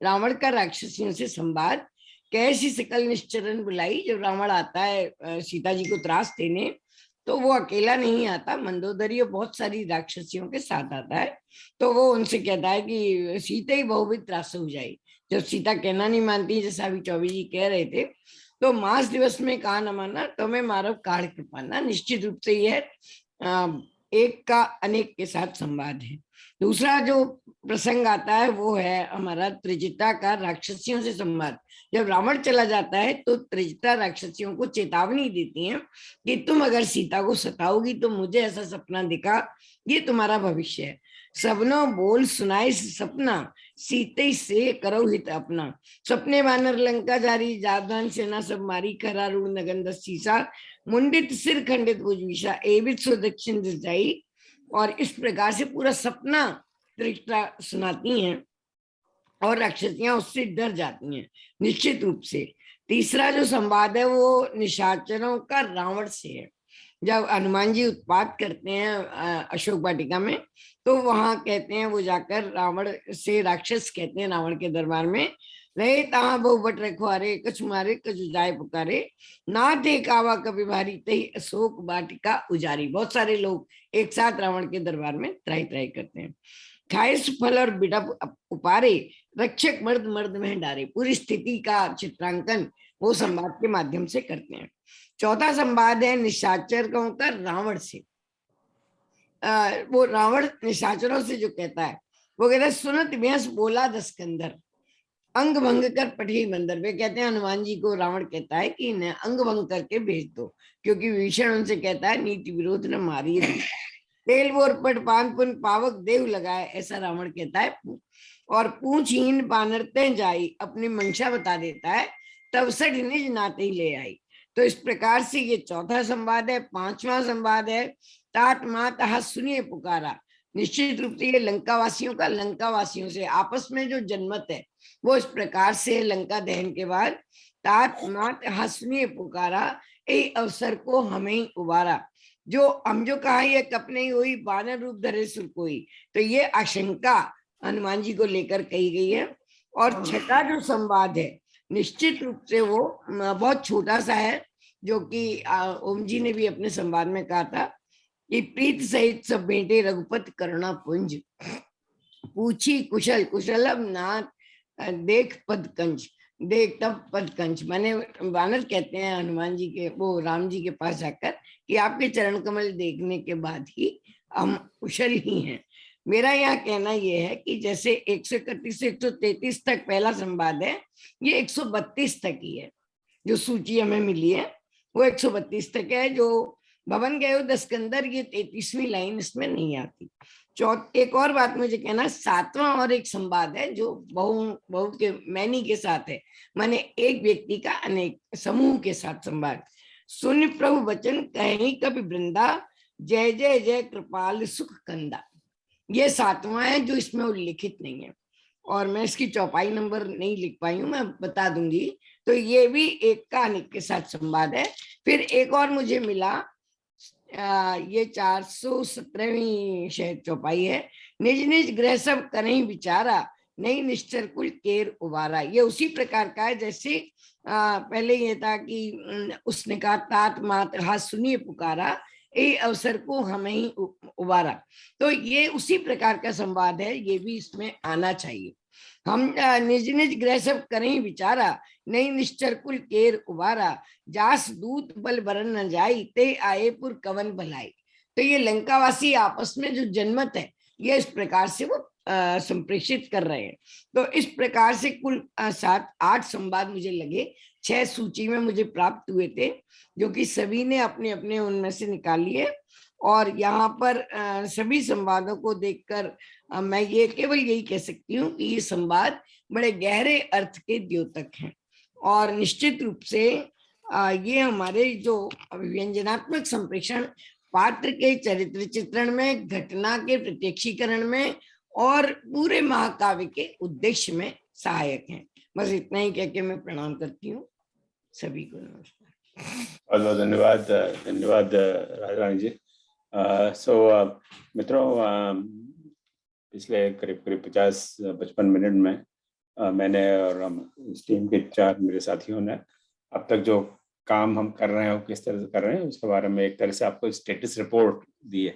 Speaker 10: रावण का राक्षसियों से संवाद। कैसी सकल निश्चरण बुलाई। जब रावण आता है सीता जी को त्रास देने, तो वो अकेला नहीं आता, मंदोदरी और बहुत सारी राक्षसियों के साथ आता है। तो वो उनसे कहता है कि सीता ही बहुविध त्रास हो जाए। जब सीता कहना नहीं मानती, जैसा अभी चौबे जी कह रहे थे, तो मास दिवस में कहा न माना तो मैं मारव काढ़ कृपाना। निश्चित रूप से यह एक का अनेक के साथ संवाद है। दूसरा जो प्रसंग आता है वो है हमारा त्रिजटा का राक्षसियों से संवाद। जब रावण चला जाता है तो त्रिजटा राक्षसियों को चेतावनी देती हैं कि तुम अगर सीता को सताओगी तो मुझे ऐसा सपना दिखा, ये तुम्हारा भविष्य है। सबनो बोल सुनाए सपना, सीते से करो हित अपना। सपने वानर लंका जारी, जादवान सेना सब मारी, खरा रूढ़ नगन दस सीसा, मुंडित सिर खंडित भुजविषा, एवित सो दक्षिण दिस जाई। और इस प्रकार से पूरा सपना त्रिजटा सुनाती हैं और राक्षसियां उससे डर जाती हैं निश्चित रूप से। तीसरा जो संवाद है वो निशाचरों का रावण से है। जब हनुमान जी उत्पात करते हैं अशोक वाटिका में, तो वहां कहते हैं वो जाकर रावण से, राक्षस कहते हैं रावण के दरबार में, रहे तहाँ बहु बट रखवारे, कछ मारे कछ जाए पुकारे, ना थे कावा कभी भारी, तही अशोक वाटिका उजारी। बहुत सारे लोग एक साथ रावण के दरबार में त्राही त्राही करते हैं। खाए फल और बिटा उपारे, रक्षक मर्द मर्द में डारे। पूरी स्थिति का चित्रांकन वो संवाद के माध्यम से करते हैं। चौथा संवाद है निशाचरों का रावण से। वो रावण निशाचरों से जो कहता है, वो कहता है सुनत व्यंस बोला दस्कंदर, अंग भंग कर पठी बंदर। वे कहते हैं हनुमान जी को रावण कहता है कि इन्हें अंग भंग करके भेज दो, क्योंकि विभीषण उनसे कहता है नीति विरोध न मारी तेल बोर पट पान पुन पावक देव लगाए, ऐसा रावण कहता है। और पूछहीन बानरते जाई, अपनी मंशा बता देता है, तब सठ निज नाते ही ले आई। तो इस प्रकार से ये चौथा संवाद है। पांचवा संवाद है तात मात हाथ सुनिए पुकारा। निश्चित रूप से ये लंका वासियों का लंका वासियों से आपस में जो जनमत है वो इस प्रकार से लंका दहन के बाद तात मात हाथ सुनिए पुकारा, ए अवसर को हमें ही उबारा। जो हम जो कहा ये कप नहीं हुई बानर रूप धरे सुर कोई, तो ये आशंका हनुमान जी को लेकर कही गई है। और छठा जो संवाद है निश्चित रूप से वो बहुत छोटा सा है, जो कि ओम जी ने भी अपने संवाद में कहा था कि प्रीत सहित सब बेटे रघुपति करुणा पुंज, पूछी कुशल कुशलम नाथ देख पदकंज, देख तब पदकंज। माने वानर कहते हैं हनुमान जी के, वो राम जी के पास जाकर कि आपके चरण कमल देखने के बाद ही हम कुशल ही हैं। मेरा यहाँ कहना यह है कि जैसे 131 से 133 तक पहला संवाद है, ये 132 तक ही है। जो सूची हमें मिली है वो 132 तक है। जो भवन गए हो दस्कंदर, ये 33वीं लाइन इसमें नहीं आती। एक और बात मुझे कहना, सातवां और एक संवाद है जो बहु के मैनी के साथ है, माने एक व्यक्ति का अनेक समूह के साथ संवाद। सुन प्रभु वचन कहीं कभी वृंदा, जय जय जय कृपाल सुख कंदा। ये सातवां है जो इसमें उल्लिखित नहीं है, और मैं इसकी चौपाई नंबर नहीं लिख पाई हूँ, मैं बता दूंगी। तो ये भी एक का अनेक के साथ संवाद है। फिर एक और मुझे मिला, ये 417वीं शायद चौपाई है, निज निज गृह सब कहीं विचारा, नहीं निश्चर कुल केर उबारा। ये उसी प्रकार का है जैसे पहले ये था कि उसने कहा तात मात हाथ सुनिए पुकारा, ये अवसर को हमें ही उबारा। तो ये उसी प्रकार का संवाद है, ये भी इसमें आना चाहिए। हम निज निज गृह सब करें विचारा, नहीं निश्चर कुल केर उबारा, जास दूत बल बरन न जाई, ते आए पुर कवन भलाई। तो ये लंकावासी आपस में जो जनमत है ये इस प्रकार से वो संप्रेषित कर रहे हैं। तो इस प्रकार से कुल 7-8 संवाद मुझे लगे, 6 सूची में मुझे प्राप्त हुए थे, जो कि सभी ने अपने अपने उनमें से निकाल लिए। और यहाँ पर सभी संवादों को देखकर मैं ये केवल यही कह सकती हूँ कि ये संवाद बड़े गहरे अर्थ के द्योतक हैं। और निश्चित रूप से ये हमारे जो व्यंजनात्मक संप्रेषण पात्र के चरित्र चित्रण में, घटना के प्रत्यक्षीकरण में और पूरे महाकाव्य के उद्देश्य में सहायक हैं। बस इतना ही कह के मैं प्रणाम करती हूँ सभी को। नमस्कार।
Speaker 1: बहुत बहुत धन्यवाद, धन्यवाद राजरानी जी। मित्रों, पिछले करीब 50-55 मिनट में मैंने और इस टीम के 4 मेरे साथियों ने अब तक जो काम हम कर रहे हैं वो किस तरह से कर रहे हैं उसके बारे में एक तरह से आपको स्टेटस रिपोर्ट दी है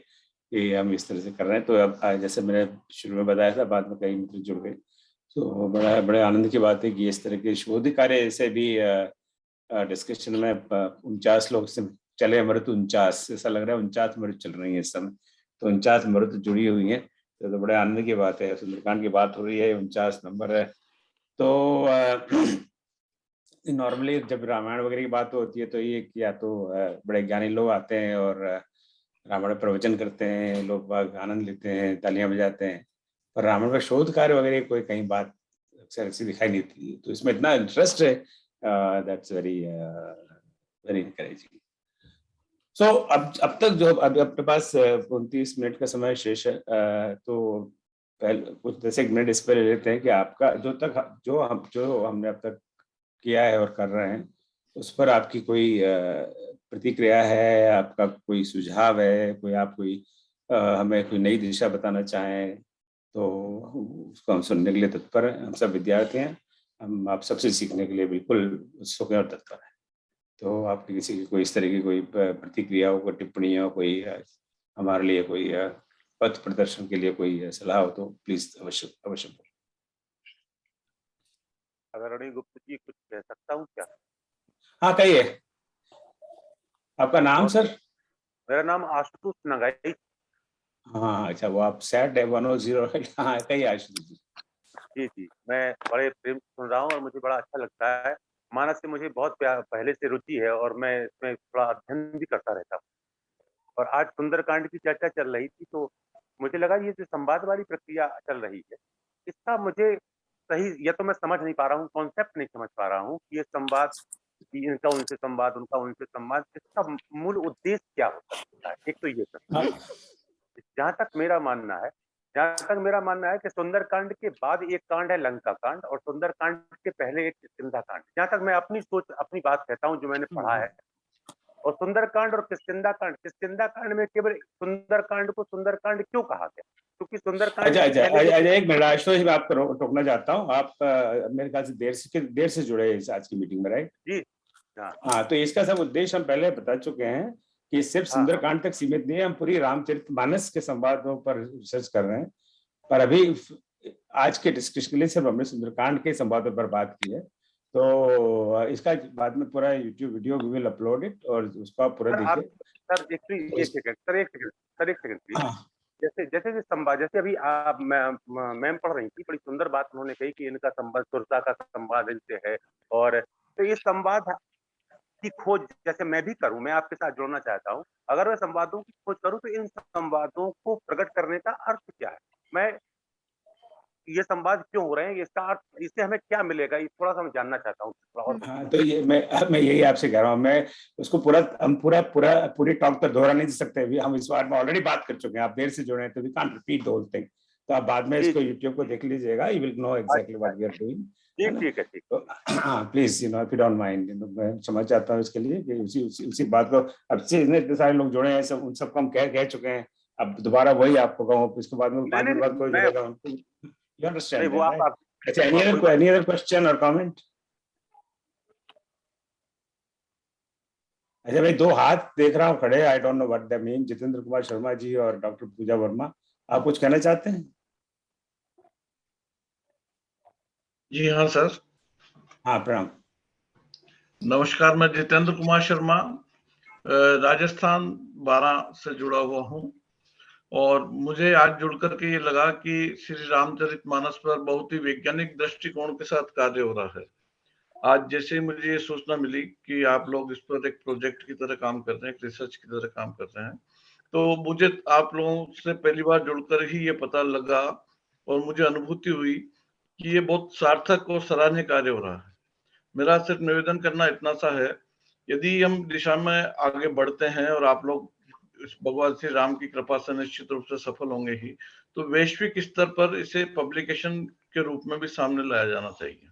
Speaker 1: कि हम इस तरह से कर रहे हैं। तो अब जैसे मैंने शुरू में बताया था, बाद में कई मित्र जुड़ गए, तो बड़े आनंद की बात है कि इस तरह के शोध कार्य से भी डिस्कशन में 49 लोग से चले मृत 49, ऐसा लग रहा है 49 मृत चल रही है इस समय, तो 49 मृत जुड़ी हुई है। तो बड़े आनंद की बात है। सुंदरकांड की बात हो रही है, 49 नंबर है। तो नॉर्मली जब रामायण वगैरह की बात होती है तो ये या तो बड़े ज्ञानी लोग आते हैं और रामायण प्रवचन करते हैं, लोग बाग आनंद लेते हैं, तालियां बजाते हैं, पर रामायण का शोध कार्य वगैरह कोई कहीं बात अक्सर ऐसी दिखाई नहीं देती। तो इसमें इतना इंटरेस्ट है, दैट्स वेरी एनकरेजिंग। सो अब तक जो अब अपने पास 29 मिनट का समय शेष है, तो पहले कुछ 10 मिनट इस पर ले लेते हैं कि आपका जो हमने अब तक किया है और कर रहे हैं उस पर आपकी कोई प्रतिक्रिया है, आपका कोई सुझाव है, कोई हमें कोई नई दिशा बताना चाहें तो उसको हम सुनने के लिए तत्पर हैं। हम सब विद्यार्थी हैं, हम आप सबसे सीखने के लिए बिल्कुल उत्सुक हैं और तत्पर हैं। तो आपकी किसी की कोई इस तरह की कोई प्रतिक्रिया हो, कोई टिप्पणी हो, कोई हमारे लिए कोई पथ प्रदर्शन के लिए कोई सलाह हो तो प्लीज अवश्य।
Speaker 11: आदरणीय गुप्त जी, कुछ कह सकता हूँ क्या?
Speaker 1: हाँ कहिए। आपका नाम सर?
Speaker 11: मेरा नाम आशुतोष नगाई।
Speaker 1: हाँ अच्छा, वो आप सेट है 108। हाँ कही आशुतोष जी।
Speaker 11: जी जी, मैं बड़े प्रेम से सुन रहा हूँ और मुझे बड़ा अच्छा लगता है। मानस से मुझे बहुत पहले से रुचि है और मैं इसमें थोड़ा अध्ययन भी करता रहता हूँ। और आज सुंदरकांड की चर्चा चल रही थी तो मुझे लगा ये जो संवाद वाली प्रक्रिया चल रही है, इसका मुझे सही या तो मैं समझ नहीं पा रहा हूँ, कॉन्सेप्ट नहीं समझ पा रहा हूँ कि ये संवाद, कि इनका उनसे संवाद, उनका उनसे संवाद, इसका मूल उद्देश्य क्या हो सकता है? एक तो ये सर, जहाँ तक मेरा मानना है कि सुंदरकांड के बाद एक कांड है लंका कांड और सुंदरकांड के पहले एक किष्किंधा कांड। जहाँ तक मैं अपनी सोच, अपनी बात कहता हूँ जो मैंने पढ़ा है, और सुंदरकांड और किष्किंधा कांड में केवल सुंदरकांड को सुंदरकांड क्यों कहा गया? क्योंकि सुंदरकांड
Speaker 1: अच्छा
Speaker 11: के
Speaker 1: अच्छा
Speaker 11: पहले
Speaker 1: अच्छा, एक मिनट आशुतोष, मैं आपको टोकना चाहता हूँ। आप मेरे ख्याल से देर से जुड़े हैं इस आज की मीटिंग में, राइट?
Speaker 11: जी
Speaker 1: हाँ, तो इसका सब उद्देश्य हम पहले बता चुके हैं कि सिर्फ सुंदरकांड तक सीमित नहीं है, हम पूरी रामचरितमानस के संवादों पर रिसर्च कर रहे हैं। पर अभी आज के डिस्कशन के लिए सिर्फ हमने सुंदरकांड के संवादों पर बात की है। तो इसका बाद में पूरा YouTube video we will upload it और उसको आप पूरा देखिए।
Speaker 11: सर एक सेकंड प्लीज। जैसे संवाद, जैसे अभी आप मैम पढ़ रही थी, बड़ी सुंदर बात उन्होंने कही कि इनका संवाद, सुरता का संवाद इनसे है। और तो ये संवाद की खोज जैसे मैं भी करूं, मैं आपके साथ जुड़ना चाहता हूं। अगर मैं संवादों की खोज करूं तो इन संवादों को प्रकट करने का अर्थ क्या है? मैं ये संवाद क्यों हो रहे हैं, इसका अर्थ, इससे हमें क्या मिलेगा, ये थोड़ा सा मैं जानना चाहता हूँ।
Speaker 1: हाँ, तो ये मैं यही आपसे कह रहा हूँ। मैं उसको हम पूरी टॉक पर दोहरा नहीं सकते, हम इस बार में ऑलरेडी बात कर चुके हैं। आप देर से जुड़े हैं तो we can't repeat the whole thing. तो आप बाद में इसको यूट्यूब को देख लीजिएगा, you will know exactly what we are doing.
Speaker 11: ठीक है।
Speaker 1: हाँ please, if you don't mind, मैं समझ चाहता हूँ इसके लिए कि उसी बात को अब से इतने सारे लोग जुड़े हैं, सब उन सबको हम कह चुके हैं। अब दोबारा वही आपको कहूँ, इसके बाद में 5 मिनट बाद कोई जुड़ेगा। You understand that, right? अच्छा, any other question or comment? अच्छा, मैं 2 हाथ देख रहा हूँ खड़े, I don't know what that mean। Jitendra Kumar Sharma ji और डॉक्टर पूजा वर्मा, आप कुछ कहना चाहते हैं?
Speaker 12: जी हाँ सर।
Speaker 1: हाँ प्रणाम।
Speaker 12: नमस्कार, मैं जितेंद्र कुमार शर्मा राजस्थान 12 से जुड़ा हुआ हूँ और मुझे आज जुड़ करके ये लगा कि श्री रामचरितमानस पर बहुत ही वैज्ञानिक दृष्टिकोण के साथ कार्य हो रहा है। आज जैसे ही मुझे ये सूचना मिली कि आप लोग इस पर एक प्रोजेक्ट की तरह काम कर रहे हैं, एक रिसर्च की तरह काम कर रहे हैं, तो मुझे आप लोगों से पहली बार जुड़कर ही ये पता लगा और मुझे अनुभूति हुई कि ये बहुत सार्थक और सराहनीय कार्य हो रहा है। मेरा सिर्फ निवेदन करना इतना सा है, यदि हम दिशा में आगे बढ़ते हैं और आप लोग भगवान श्री राम की कृपा से निश्चित रूप से सफल होंगे ही, तो वैश्विक स्तर पर इसे पब्लिकेशन के रूप में भी सामने लाया जाना चाहिए।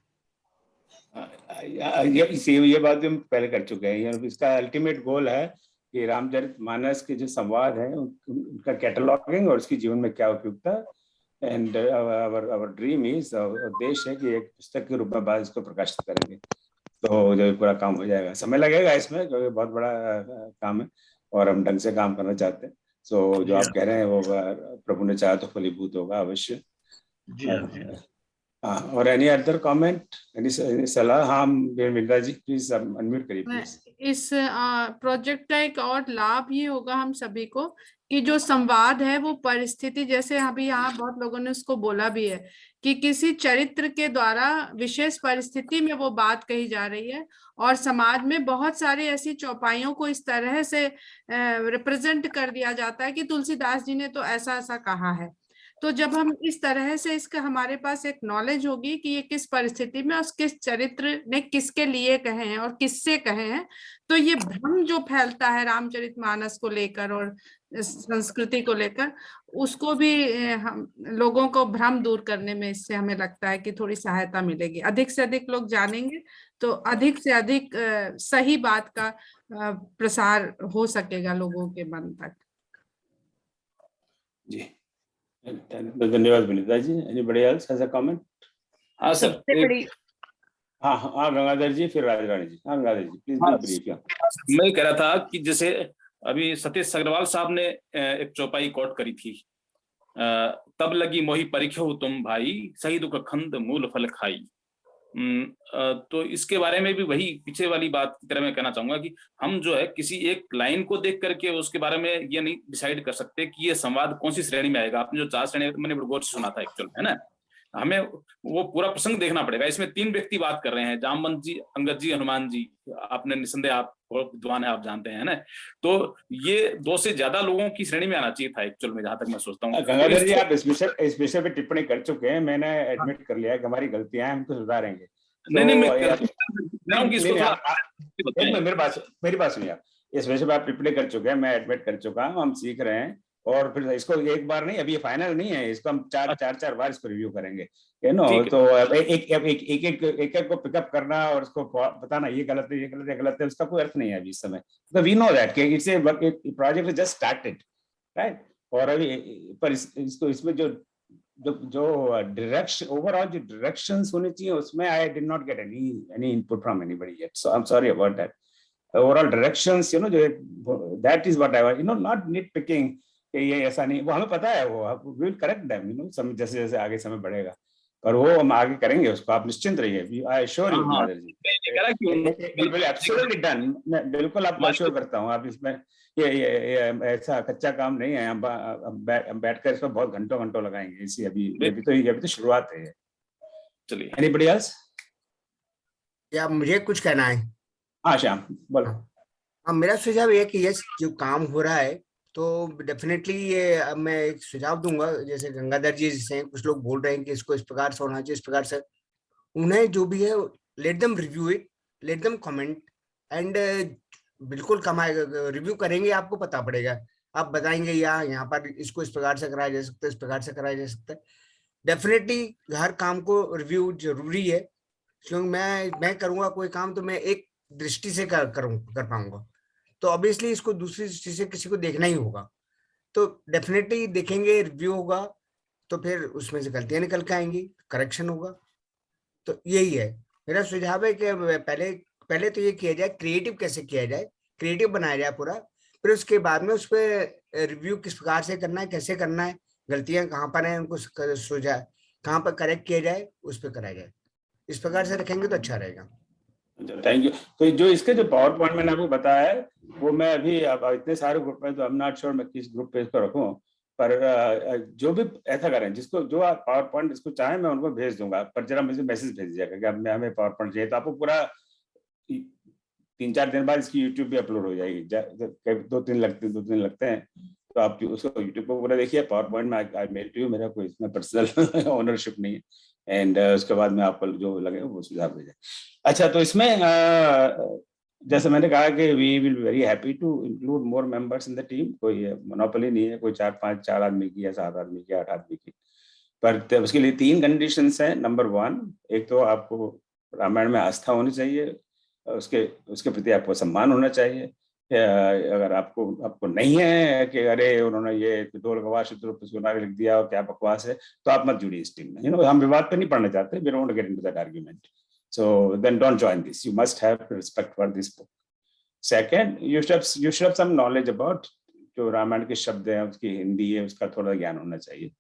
Speaker 1: ये बात भी हम पहले कर चुके हैं। इसका अल्टीमेट गोल है कि रामचरितमानस के जो संवाद है उनका कैटलॉगिंग और उसकी जीवन में क्या उपयोगिता। एंड आवर ड्रीम इज, उद्देश्य है कि एक पुस्तक के रूप में बाद इसको प्रकाशित करेंगे। तो जो पूरा काम हो जाएगा, समय लगेगा इसमें क्योंकि बहुत बड़ा काम है और हम ढंग से काम करना चाहते हैं। सो जो आप कह रहे हैं वो प्रभु ने चाहा तो फलीभूत होगा अवश्य। हाँ, और एनी अदर कमेंट, एनी सलाह? हाँ बिंदा जी प्लीज अनम्यूट करिए प्लीज।
Speaker 13: इस प्रोजेक्ट का एक और लाभ ये होगा हम सभी को कि जो संवाद है वो परिस्थिति, जैसे अभी यहाँ बहुत लोगों ने उसको बोला भी है कि किसी चरित्र के द्वारा विशेष परिस्थिति में वो बात कही जा रही है और समाज में बहुत सारी ऐसी चौपाइयों को इस तरह से रिप्रेजेंट कर दिया जाता है कि तुलसीदास जी ने तो ऐसा ऐसा कहा है। तो जब हम इस तरह से इसका हमारे पास एक नॉलेज होगी कि ये किस परिस्थिति में और किस चरित्र ने किसके लिए कहे हैं और किससे कहे हैं, तो ये भ्रम जो फैलता है रामचरितमानस को लेकर और संस्कृति को लेकर, उसको भी हम लोगों को भ्रम दूर करने में इससे हमें लगता है कि थोड़ी सहायता मिलेगी। अधिक से अधिक लोग जानेंगे तो अधिक से अधिक सही बात का प्रसार हो सकेगा लोगों के मन तक।
Speaker 1: जी धन्यवाद Vinita ji. Anybody else has a comment?
Speaker 5: हाँ सर,
Speaker 1: हाँ गंगाधर जी, फिर राजरानी जी। हाँ गंगाधर जी प्लीज ब्रीफ।
Speaker 5: मैं कह रहा था कि जैसे अभी सतीश अग्रवाल साहब ने एक चौपाई कोट करी थी, तब लगी मोही परिख्यो तुम भाई, सही दुख खंड मूल फल खाई। तो इसके बारे में भी वही पीछे वाली बात की तरह मैं कहना चाहूंगा कि हम जो है किसी एक लाइन को देख करके उसके बारे में ये नहीं डिसाइड कर सकते कि ये संवाद कौन सी श्रेणी में आएगा। आपने जो 4 श्रेणी मैंने बड़े गौर से सुना था एक्चुअल में, है ना, हमें वो पूरा प्रसंग देखना पड़ेगा। इसमें 3 व्यक्ति बात कर रहे हैं, जामवंत जी, अंगद जी, हनुमान जी। आपने निसंदेह, आप बहुत विद्वान है, आप जानते हैं ना, तो ये 2 से ज्यादा लोगों की श्रेणी में आना चाहिए था एक्चुअल में, जहां तक मैं सोचता हूँ।
Speaker 1: गंगाधर जी, आप इस विषय पे टिप्पणी कर चुके हैं, मैंने एडमिट कर लिया है कि हमारी गलतियां हैं, हम तो सुधारेंगे।
Speaker 5: नहीं,
Speaker 1: मेरी बात सुनिए, आप इस विषय पे आप टिप्पणी कर चुके हैं, मैं एडमिट कर चुका हूँ, हम सीख रहे हैं, और फिर इसको एक बार नहीं, अभी ये फाइनल नहीं है, इसको हम चार बार इसको रिव्यू करेंगे, यू नो। तो एक को पिकअप करना और उसको बताना ये गलत है, ये गलत है, गलत है, उसका कोई अर्थ नहीं है अभी इस समय। तो we know that it's a project is just started, right. और अभी पर इसको इसमें जो डायरेक्शन, ओवरऑल जो डायरेक्शंस होने चाहिए, उसमें I did not get any input from anybody yet, so I am sorry about that. Overall directions, you know, जो that is what I want, you know, not nitpicking ये ऐसा नहीं, वो हमें पता है, वो will correct them, you know, जैसे जैसे आगे समय बढ़ेगा, पर वो हम आगे करेंगे उसको, आप निश्चिंत रहिए, I assure you Gangadhar ji, absolutely done, मैं बिल्कुल आपको एश्योर करता हूँ। आप इसमें ये ऐसा कच्चा काम नहीं है, हम बैठकर इसको बहुत घंटों लगाएंगे, इसी अभी तो शुरुआत है।
Speaker 5: चलिए,
Speaker 1: एनीबॉडी एल्स?
Speaker 4: या मुझे कुछ कहना है?
Speaker 1: हाँ श्याम, बोलो।
Speaker 4: हाँ, मेरा सुझाव ये कि ये जो काम हो रहा है, तो डेफिनेटली ये अब मैं एक सुझाव दूंगा, जैसे गंगाधर जी से कुछ लोग बोल रहे हैं कि इसको इस प्रकार से होना चाहिए, इस प्रकार से, उन्हें जो भी है let them review it, let them comment, and बिल्कुल कमाएगा, रिव्यू करेंगे, आपको पता पड़ेगा, आप बताएंगे यहाँ पर इसको इस प्रकार से कराया जा सकता है, इस प्रकार से कराया जा सकता है। डेफिनेटली हर काम को रिव्यू जरूरी है, क्योंकि मैं करूंगा कोई काम तो मैं एक दृष्टि से कर पाऊंगा, तो ऑब्वियसली इसको दूसरी दृष्टि से किसी को देखना ही होगा, तो डेफिनेटली देखेंगे, रिव्यू होगा, तो फिर उसमें से गलतियां निकल के आएंगी, करेक्शन होगा। तो यही है मेरा सुझाव है कि पहले तो ये किया जाए, क्रिएटिव कैसे किया जाए, क्रिएटिव बनाया जाए पूरा, फिर उसके बाद में उस पर रिव्यू किस प्रकार से करना है, कैसे करना है, गलतियां कहाँ पर हैं उनको कहाँ पर करेक्ट किया जाए, उस पर कराया जाए। इस प्रकार से रखेंगे तो अच्छा रहेगा।
Speaker 1: Thank you. तो जो इसके जो पावर पॉइंट मैंने आपको बताया है, वो मैं अभी इतने सारे ग्रुप में, तो आई एम नॉट श्योर मैं किस ग्रुप पे इसको रखूं, पर जो भी ऐसा करें, जिसको जो पावर पॉइंट जिसको चाहे मैं उनको भेज दूंगा, पर जरा मुझे मैसेज भेज दीजिएगा कि अब हमें पावर पॉइंट चाहिए, तो आपको पूरा 3-4 दिन बाद इसकी यूट्यूब पे अपलोड हो जाएगी, 2-3 लगते हैं, तो आप उसको यूट्यूब पर पूरा देखिए, पावर पॉइंट में आई मेल टू यू, मेरा कोई इसमें पर्सनल ओनरशिप नहीं है, एंड उसके बाद में आपको जो लगे वो सुझाव भेजें। अच्छा, तो इसमें जैसे मैंने कहा कि we will very happy to include more members in the team, कोई मोनोपोली नहीं है, कोई 4 आदमी की या 7 आदमी की, 8 आदमी की, पर उसके लिए 3 कंडीशंस हैं। नंबर 1, एक तो आपको रामायण में आस्था होनी चाहिए, उसके प्रति आपको सम्मान होना चाहिए। अगर आपको नहीं है कि अरे उन्होंने ये ढोल गवाह शत्रुघ्न लिख दिया और क्या बकवास है, तो आप मत जुड़िए इस टीम में, यू नो, हम विवाद पे नहीं पढ़ना चाहते, we don't get into that argument, so then don't join this, you must have respect for this book. Second, you should have some knowledge about जो रामायण के शब्द हैं, उसकी हिंदी है, उसका थोड़ा ज्ञान होना चाहिए।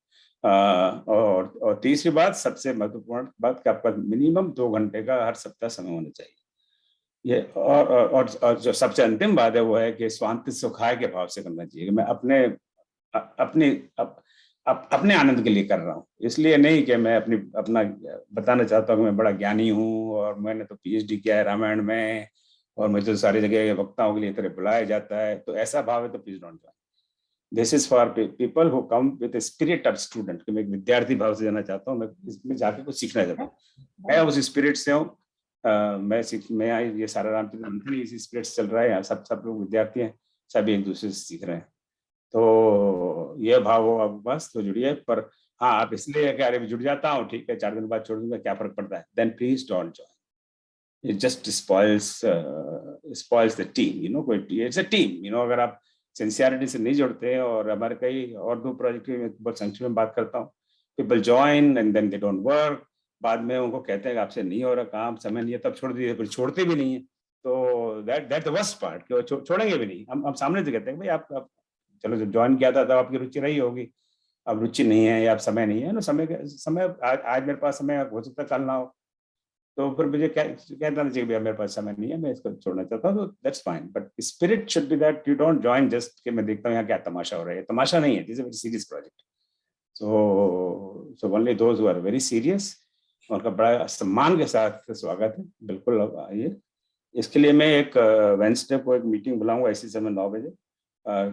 Speaker 1: और तीसरी बात, सबसे महत्वपूर्ण बात, कि आपका मिनिमम 2 घंटे का हर सप्ताह समय होना चाहिए। ये और जो सबसे अंतिम बात है वो है कि स्वांत सुखाय के भाव से करना चाहिए, कि मैं अपने आनंद के लिए कर रहा हूँ, इसलिए नहीं कि मैं अपना बताना चाहता हूँ कि मैं बड़ा ज्ञानी हूँ और मैंने तो PhD किया है रामायण में और मुझे तो सारी जगह वक्ताओं के लिए तरह बुलाया जाता है, तो ऐसा भाव है तो please don't join. This is for people who come with spirit of student, कि मैं एक विद्यार्थी भाव से जाना चाहता हूँ, मैं इसमें जाके कुछ सीखना चाहता हूँ, मैं उस स्पिरिट से हूँ। मैं ये सारा रामचरित मंथन इसी स्पिरिट से चल रहा है, यहाँ सब लोग विद्यार्थी हैं, सभी एक दूसरे से सीख रहे हैं, तो ये भाव हो आप बस तो जुड़िए। पर हाँ, आप इसलिए कि अरे जुड़ जाता हूँ, ठीक है 4 दिन बाद छोड़ दूंगा, क्या फर्क पड़ता है, then please don't join, it just spoils the team, you know, कोई it's a team, you know, अगर आप सिंसियरिटी से नहीं जुड़ते, और हमारे कई और 2 प्रोजेक्ट में बहुत संक्षिप्त में बात करता हूँ, people join and then they don't work, बाद में उनको कहते हैं कि आपसे नहीं हो रहा काम, समय नहीं है, तब छोड़ दीजिए, फिर छोड़ते भी नहीं है, तो दैट द वर्स्ट पार्ट, कि वो छोड़ेंगे भी नहीं। हम सामने से कहते हैं भाई आप चलो, जब ज्वाइन किया था तब आपकी रुचि रही होगी, अब रुचि नहीं है या अब समय नहीं है ना, समय आज मेरे पास समय हो सकता है कल ना हो, तो फिर मुझे कहना चाहिए भैया मेरे पास समय नहीं है, मैं इसको छोड़ना चाहता हूँ, तो that's fine, but spirit should be that you don't join just कि मैं देखता हूँ यहाँ क्या तमाशा हो रहा है। तमाशा नहीं है, this is a very serious project. So only those who are very serious, उनका बड़ा सम्मान के साथ स्वागत है, बिल्कुल आइए। इसके लिए मैं एक वेंसडे को एक मीटिंग बुलाऊंगा इसी समय 9 बजे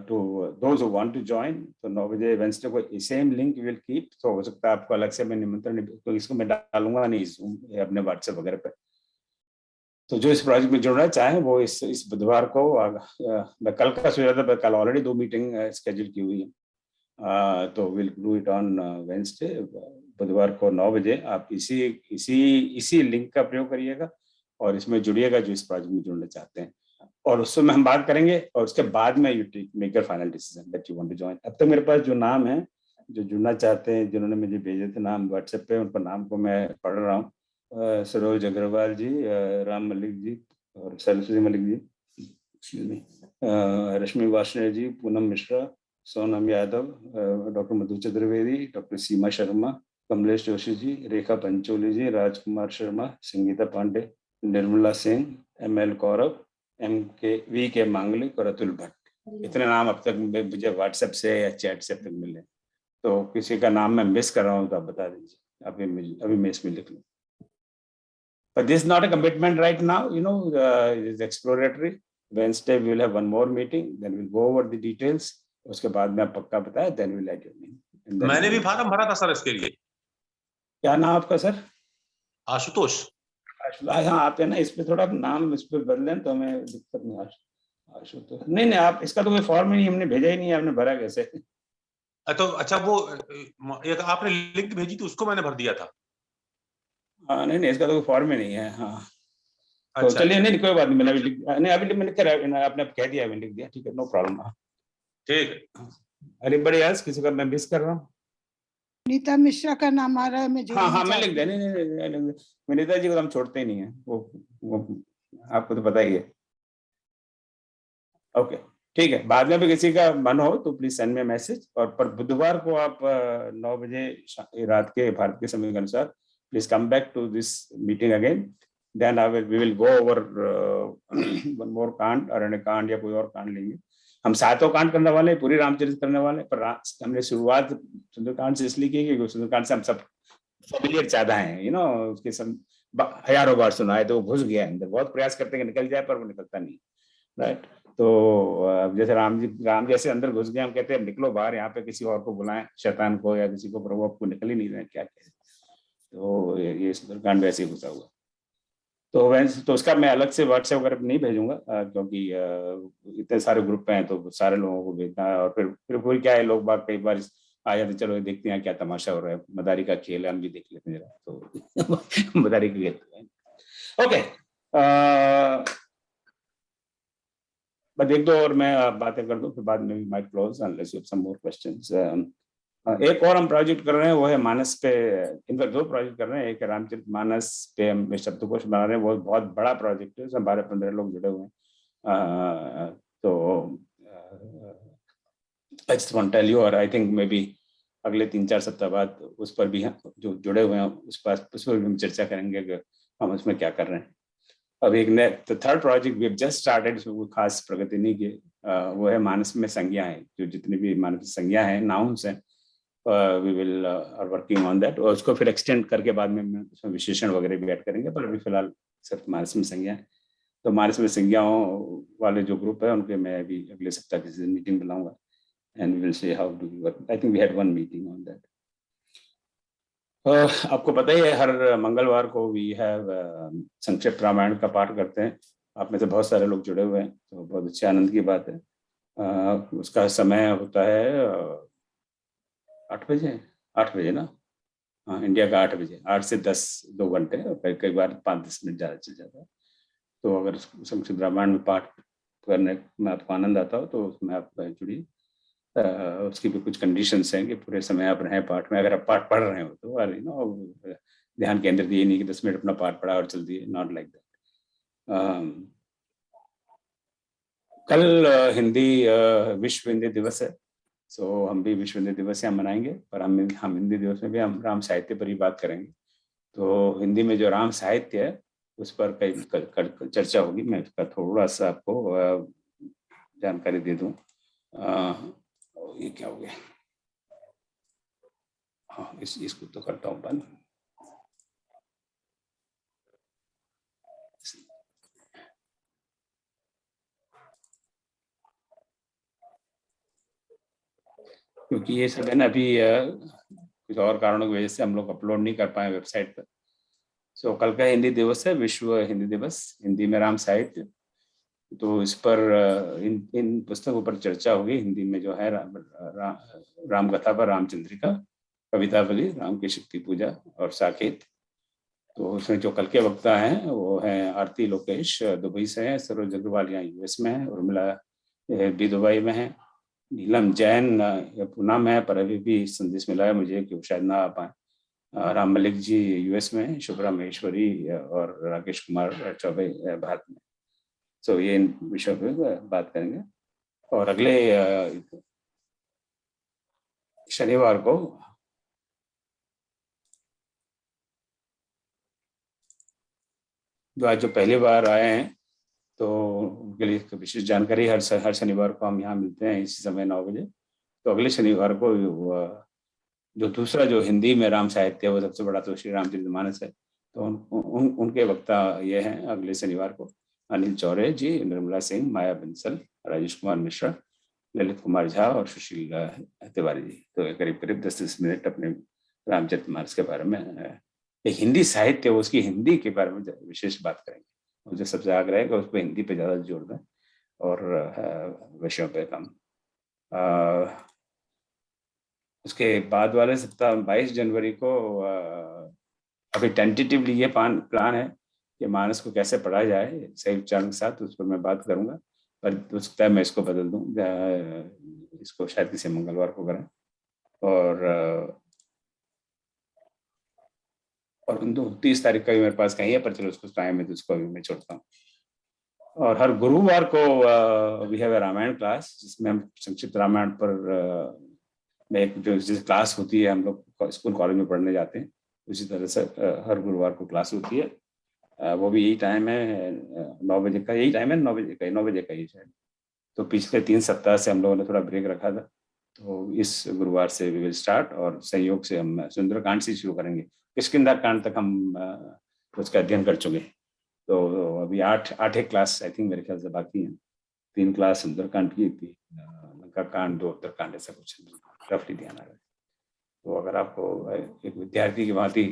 Speaker 1: to those who want to join. तो 9 बजे वेंसडे को सेम लिंक विल कीप, तो हो सकता है आपको अलग से मैं निमंत्रण, तो इसको मैं डालूंगा नहीं Zoom अपने व्हाट्सएप वगैरह पे। तो जो इस प्रोजेक्ट में जुड़ना चाहे वो इस बुधवार को, मैं कल का सोचा था, कल ऑलरेडी 2 मीटिंग स्केड्यूल की हुई है, तो will do it on Wednesday, बुधवार को 9 बजे। आप इसी लिंक का प्रयोग करिएगा और इसमें जुड़िएगा जो इस प्रोजेक्ट में जुड़ना चाहते हैं, और उस समय हम बात करेंगे, और उसके बाद में you make your final decision that you want to join. अब तक मेरे पास जो नाम है, जो जुड़ना चाहते हैं, जिन्होंने मुझे भेजे थे नाम व्हाट्सएप पे, उनका नाम को मैं पढ़ रहा हूँ। सरोज अग्रवाल जी, राम मलिक जी, और Saraswati Malik ji, excuse me, Rashmi Varshney ji, Poonam Mishra, Sonam Yadav, doctor Madhu Chaturvedi, doctor Seema Sharma, Kamlesh Joshi ji, Rekha Pancholi ji, Rajkumar Sharma, Sangeeta Pandey, Nirmala Singh, ML Kaurav, V K Manglik और अतुल भट्ट। इतने नाम अब तक मुझे व्हाट्सएप से या चैट से अब तक मिले। तो किसी का नाम मैं मिस कर रहा हूँ तो आप बता दीजिए, अभी मैं इसमें लिख लूँ। But this is not a commitment right now, it is exploratory. Wednesday we will have one more meeting, then we'll go over the details. उसके बाद में आप पक्का बताया, then we'll let you know.
Speaker 14: मैंने भी फॉर्म भरा था सर इसके लिए।
Speaker 1: क्या नाम आपका सर?
Speaker 14: आशुतोष।
Speaker 1: हाँ, आप है ना इस पे थोड़ा नाम इस पे बदलें तो हमें दिक्कत नहीं। आशुतोष नहीं, आप इसका तो कोई फॉर्म ही नहीं, हमने भेजा ही नहीं है, आपने भरा कैसे?
Speaker 14: तो अच्छा, वो एक आपने लिंक भेजी थी उसको मैंने भर दिया था।
Speaker 1: हाँ नहीं, इसका तो कोई फॉर्म ही नहीं है। हाँ तो
Speaker 14: अच्छा,
Speaker 1: चलिए, नहीं कोई बात नहीं, अभी मैंने क्या आपने कह दिया, मैंने लिख दिया, ठीक है, नो प्रॉब्लम।
Speaker 14: ठीक है।
Speaker 1: एनीबडी एल्स, किसी का मैं मिस कर रहा हूँ?
Speaker 7: नीता मिश्रा का नाम आ रहा है, मैं
Speaker 1: हाँ मैं लिख दिया। नहीं, विनीता जी को हम छोड़ते ही नहीं है, वो आपको तो पता ही है। ओके ठीक है, बाद में भी किसी का मन हो तो प्लीज सेंड मी मैसेज। और पर बुधवार को आप 9 बजे रात के भारत के समय के अनुसार please come back to this meeting again, then we will go over one more kand, Aranya कांड या कोई और कांड लेंगे। हम 7 कांड करने वाले, पूरी रामचरित करने वाले, पर हमने शुरुआत सुंदरकांड से इसलिए की क्योंकि सुंदरकांड से हम सब फेमिलियर ज्यादा हैं, उसके सब हजारों बार सुना है, तो वो घुस गया अंदर। बहुत प्रयास करते हैं कि निकल जाए, पर वो निकलता नहीं, राइट। तो जैसे राम जैसे अंदर घुस गए, हम कहते हैं निकलो बाहर, यहाँ पे किसी और को बुलाएं, शैतान को या किसी को, प्रभु आपको निकल ही नहीं रहे, क्या कहें। तो ये सुंदरकांड वैसे ही घुसा हुआ। तो उसका मैं अलग से व्हाट्सएप वगैरह नहीं भेजूंगा, क्योंकि इतने सारे ग्रुप हैं तो सारे लोगों को भेजना है, और फिर कोई क्या है, लोग बाग कई बार आ जाते, चलो देखते हैं क्या तमाशा हो रहा है, मदारी का खेल है, हम भी देख लेते हैं जरा, तो मदारी का खेल। ओके, बस एक दो और मैं बातें कर दूं, फिर बाद में mic close unless you have some more questions. एक और हम प्रोजेक्ट कर रहे हैं, वो है मानस पे। इनफैक्ट 2 प्रोजेक्ट कर रहे हैं, एक रामचरित मानस पे हम शब्दकोश बना रहे हैं, वो बहुत बड़ा प्रोजेक्ट है, उसमें 12-15 लोग जुड़े हुए हैं। तो I just want to tell you, और आई थिंक मे बी अगले 3-4 सप्ताह बाद उस पर भी जो जुड़े हुए हैं उस पर भी हम चर्चा करेंगे कि हम उसमें क्या कर रहे हैं। अब एक third project we have just started, इसमें कोई खास प्रगति नहीं की, वो है मानस में संज्ञाएं, जो जितनी भी मानस संज्ञा है, नाउन्स हैं, we will are working on that, और उसको फिर एक्सटेंड करके बाद में उसमें विशेषण वगैरह भी ऐड करेंगे, पर अभी फिलहाल सिर्फ मानस में संज्ञा है। तो मानस में संज्ञाओं वाले जो ग्रुप है उनके मैं अभी अगले सप्ताह किसी मीटिंग बुलाऊंगा, and we will see how do we work. I think we had 1 meeting on that. आपको पता ही है, हर मंगलवार को वी हैव संक्षिप्त रामायण का पाठ करते हैं। आप में से बहुत सारे लोग जुड़े हुए हैं, तो बहुत अच्छे आनंद की बात है। उसका समय होता है 8 बजे ना, हाँ, इंडिया का 8 बजे, 8 से 10 2 घंटे, कई बार 5-10 मिनट ज़्यादा चल जाता है। तो अगर संक्षिप्त रामायण में पाठ करने में आपको आनंद आता हो तो उसमें आप जुड़िए। उसकी भी कुछ कंडीशंस हैं कि पूरे समय आप रहें पाठ में, अगर आप पाठ पढ़ रहे हो तो, ध्यान केंद्रित ये नहीं कि 10 मिनट अपना पाठ पढ़ा और चल दिए, नॉट लाइक दैट। कल हिंदी विश्व हिंदी दिवस है, सो हम भी विश्व हिंदी दिवस यहाँ मनाएंगे, पर हम हिंदी दिवस में भी हम राम साहित्य पर ही बात करेंगे। तो हिंदी में जो राम साहित्य है उस पर कई चर्चा होगी। मैं इसका थोड़ा सा आपको जानकारी दे दूं। ये क्या हो गया? हाँ, इसको तो करता हूँ बंद। क्योंकि ये सब है ना, अभी कुछ और कारणों की वजह से हम लोग अपलोड नहीं कर पाए वेबसाइट पर। सो कल का हिंदी दिवस है, विश्व हिंदी दिवस, हिंदी में राम साहित्य। तो इस पर इन पुस्तकों पर चर्चा होगी। हिंदी में जो है राम कथा पर रामचंद्रिका, कवितावली, राम की शक्ति पूजा और साकेत। तो उसमें जो कल के वक्ता हैं वो हैं आरती लोकेश दुबई से हैं, सरोज अग्रवाल यहाँ यूएस में है, उर्मिला भी दुबई में है, नीलम जैन पूना में है, पर अभी भी संदेश मिला है मुझे कि वो शायद ना आ पाए। राम मलिक जी यूएस में, शुभ्रा महेश्वरी और राकेश कुमार चौबे भारत में। सो ये इन विषयों पे बात करेंगे। और अगले शनिवार को जो आज जो पहली बार आए हैं तो उनके लिए विशेष जानकारी, हर शनिवार को हम यहाँ मिलते हैं इसी समय 9 बजे। तो अगले शनिवार को जो दूसरा जो हिंदी में राम साहित्य है वो सबसे बड़ा तो श्री रामचरितमानस है। तो उनके वक्ता ये हैं अगले शनिवार को अनिल चौरे जी, निर्मला सिंह, माया बंसल, राजेश कुमार मिश्रा, ललित कुमार झा और सुशील तिवारी जी। तो करीब करीब 10-10 मिनट अपने रामचरितमानस के बारे में, एक हिंदी साहित्य उसकी हिंदी के बारे में विशेष बात करेंगे। मुझे सबसे आग्रह है कि उस पर हिंदी पे ज़्यादा जोर दें और विषयों पे कम। उसके बाद वाले सप्ताह 22 जनवरी को अभी टेंटेटिवली ये प्लान है कि मानस को कैसे पढ़ा जाए सही उच्चारण के साथ, उस पर मैं बात करूंगा। पर हो सकता है मैं इसको बदल दूं, इसको शायद किसी मंगलवार को करें। और 30 तारीख का भी मेरे पास कहीं है, पर चलो उसको टाइम है तो उसको अभी मैं छोड़ता हूँ। और हर गुरुवार को we have a Ramayan class, जिसमें हम संक्षिप्त रामायण पर एक जो क्लास होती है, हम लोग स्कूल कॉलेज में पढ़ने जाते हैं, उसी तरह से हर गुरुवार को क्लास होती है। वो भी यही टाइम है 9 बजे का, यही टाइम है 9 बजे का ही शायद। तो पिछले 3 सप्ताह से हम लोगों ने थोड़ा ब्रेक रखा था, तो इस गुरुवार से वी विल स्टार्ट। और संयोग से हम सुंदरकांड से शुरू करेंगे। किष्किंधा कांड तक हम उसका अध्ययन कर चुके हैं। तो अभी 8 क्लास आई थिंक मेरे ख्याल से बाकी हैं। 3 क्लास सुंदरकांड की थी, लंका कांड, 2 उत्तरकांड, ऐसा कुछ रफली ध्यान आ रहा है। तो अगर आपको एक विद्यार्थी की भांति,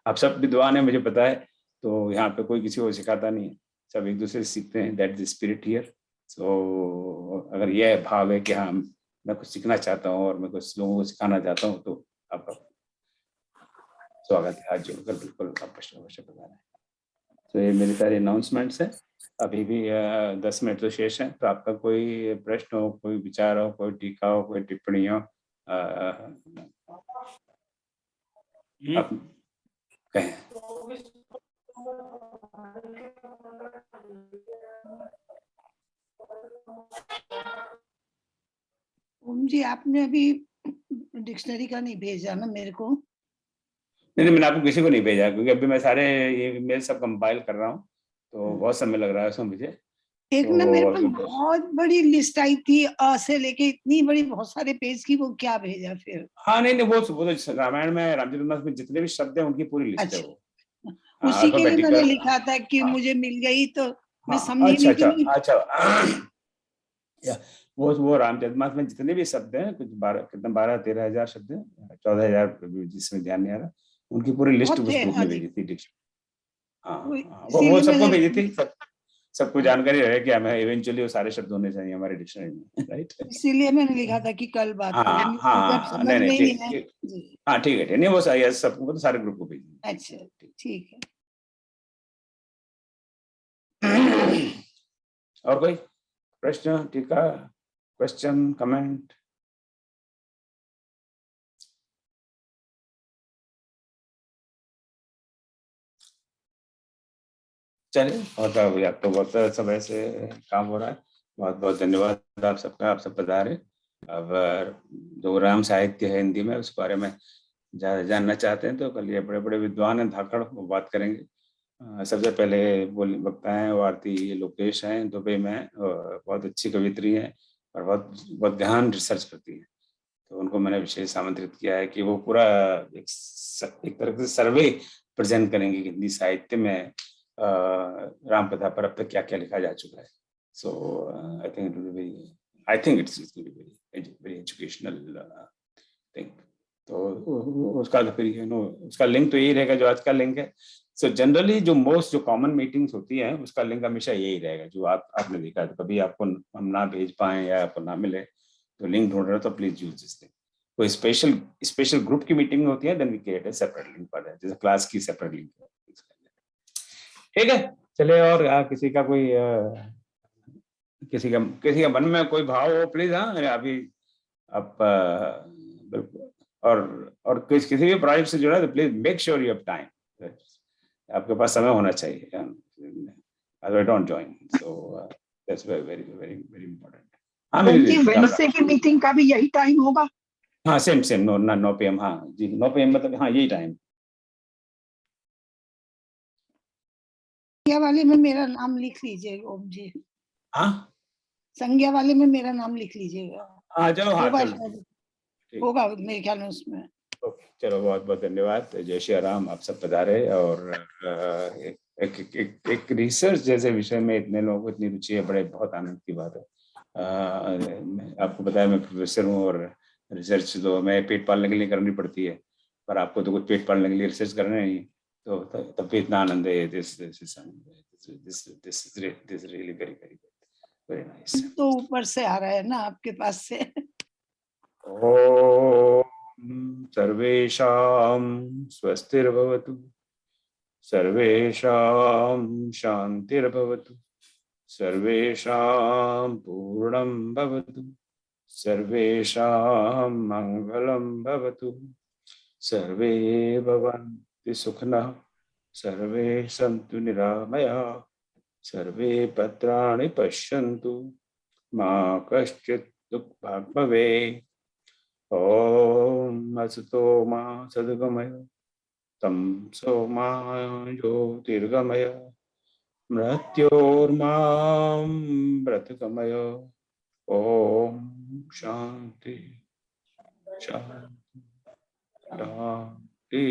Speaker 1: आप सब विद्वान हैं मुझे पता है, तो यहाँ पे कोई किसी को सिखाता नहीं है, सब एक दूसरे से सीखते हैं। That the spirit here. So अगर यह भाव है कि हाँ मैं कुछ सीखना चाहता हूँ और मैं कुछ लोगों को सिखाना चाहता हूँ, तो आपका स्वागत है। हाथ जोड़कर बिल्कुल आप प्रश्न अवश्य बताना है। तो ये मेरे सारे अनाउंसमेंट्स हैं। अभी भी 10 मिनट तो शेष हैं। तो आपका कोई प्रश्न हो, कोई विचार हो, कोई टीका हो, कोई टिप्पणी हो, आप कहें।
Speaker 15: ओम जी, आपने अभी डिक्शनरी का नहीं भेजा ना मेरे को?
Speaker 1: नहीं, मैंने आपको किसी को नहीं भेजा, क्योंकि अभी मैं सारे ये मेल सब कंपाइल कर रहा हूँ, तो बहुत समय लग रहा है उसमें मुझे।
Speaker 15: एक ना मेरे पास बहुत बड़ी लिस्ट आई थी, अ से लेके इतनी बड़ी, बहुत सारे पेज की, वो क्या भेजा फिर?
Speaker 1: हाँ नहीं, वो तो रामायण में, रामचरितमानस में जितने भी शब्द हैं उनकी पूरी लिस्ट है वो।
Speaker 15: उसी के लिए मैंने लिखा था कि मुझे मिल गई, तो मैं समझी नहीं।
Speaker 1: अच्छा, वो रामचरितमानस में जितने भी शब्द हैं, कुछ 12-13 हजार शब्द हैं, 14,000 जिसमें ध्यान नहीं आ रहा, उनकी पूरी लिस्ट उस ग्रुप में भेजी थी। हाँ, वो सबको भेजी थी, सबको जानकारी रहे कि हमें इवेंचुअली वो सारे शब्द होने चाहिए हमारे डिक्शनरी में, राइट?
Speaker 15: इसीलिए मैंने लिखा था कि कल बात करेंगे।
Speaker 1: हाँ, नहीं, ठीक है, नहीं वो सबको तो सारे ग्रुप को भेजी।
Speaker 15: अच्छा, ठीक है।
Speaker 1: और कोई प्रश्न, टीका, क्वेश्चन, कमेंट? चलिए, और आप तो बहुत समय से काम हो रहा है। बहुत बहुत धन्यवाद आप सबका, आप सब पधारे। अब जो राम साहित्य है हिंदी में, उस बारे में जानना चाहते हैं तो कल ये बड़े बड़े विद्वान हैं धाकड़, वो बात करेंगे। सबसे पहले वक्ता हैं वो आरती लोकेश हैं, दुबई में, बहुत अच्छी कवित्री हैं और बहुत गहन रिसर्च करती हैं। तो उनको मैंने विशेष आमंत्रित किया है कि वो पूरा एक तरह से सर्वे प्रेजेंट करेंगे कि हिंदी साहित्य में राम कथा पर अब तक क्या क्या लिखा जा चुका है। So I think it's very educational thing. तो उसका तो फिर उसका लिंक तो यही रहेगा जो आज का लिंक है। सो जनरली जो मोस्ट जो कॉमन मीटिंग्स होती हैं उसका लिंक हमेशा यही रहेगा जो आपने देखा। तो कभी आपको हम ना भेज पाए या आपको ना मिले तो लिंक ढूंढ रहे हो तो प्लीज यूज दिस लिंक। कोई स्पेशल ग्रुप की मीटिंग होती है then we create a separate link for that, जैसे क्लास की सेपरेट लिंक। ठीक है, चलिए। और किसी का कोई किसी का मन में कोई भाव हो प्लीज। हाँ, अभी आप और किसी भी प्रोजेक्ट से जुड़ा है तो please make sure you have time, आपके पास समय होना चाहिए, otherwise don't join. So that's very very very very important. हाँ,
Speaker 15: वेडनेसडे की मीटिंग का भी यही टाइम होगा?
Speaker 1: हाँ, सेम 9 PM। हाँ जी, 9 PM मतलब हाँ यही टाइम।
Speaker 15: संज्ञा वाले में मेरा नाम लिख लीजिएगा ओम जी।
Speaker 1: हाँ,
Speaker 15: संज्ञा वाले में मेरा नाम लिख लीजिएगा।
Speaker 1: हाँ चलो, हाँ
Speaker 15: होगा मेरे ख्याल में उसमें।
Speaker 1: चलो, बहुत बहुत धन्यवाद। जय श्री राम, आप सब पधारे। और एक रिसर्च जैसे विषय में इतने लोगों को इतनी रुचि है, बड़े बहुत आनंद की बात है। आपको बताया मैं प्रोफेसर हूँ और रिसर्च तो मैं पेट पालने के लिए करनी पड़ती है, पर आपको तो कुछ पेट पालने के लिए रिसर्च करना नहीं, तो तब भी इतना आनंद है। This really very very very nice.
Speaker 15: तो ऊपर से आ रहा है ना आपके पास से।
Speaker 1: ओम सर्वेषां स्वस्तिर्भवतु, सर्वेषां शांतिर्भवतु, सर्वेषां पूर्णं भवतु, सर्वेषां मंगलं भवतु, सर्वे भवन्तु सुखिनः, सर्वे सन्तु निरामयाः, सर्वे भद्राणि पश्यन्तु, मा कश्चित् दुःखभाग् भवेत्। ओम असतो मा सद्गमय, तमसो मा ज्योतिर्गमय, मृत्योर्मामृतगमय। ओम शांति शांति शांति।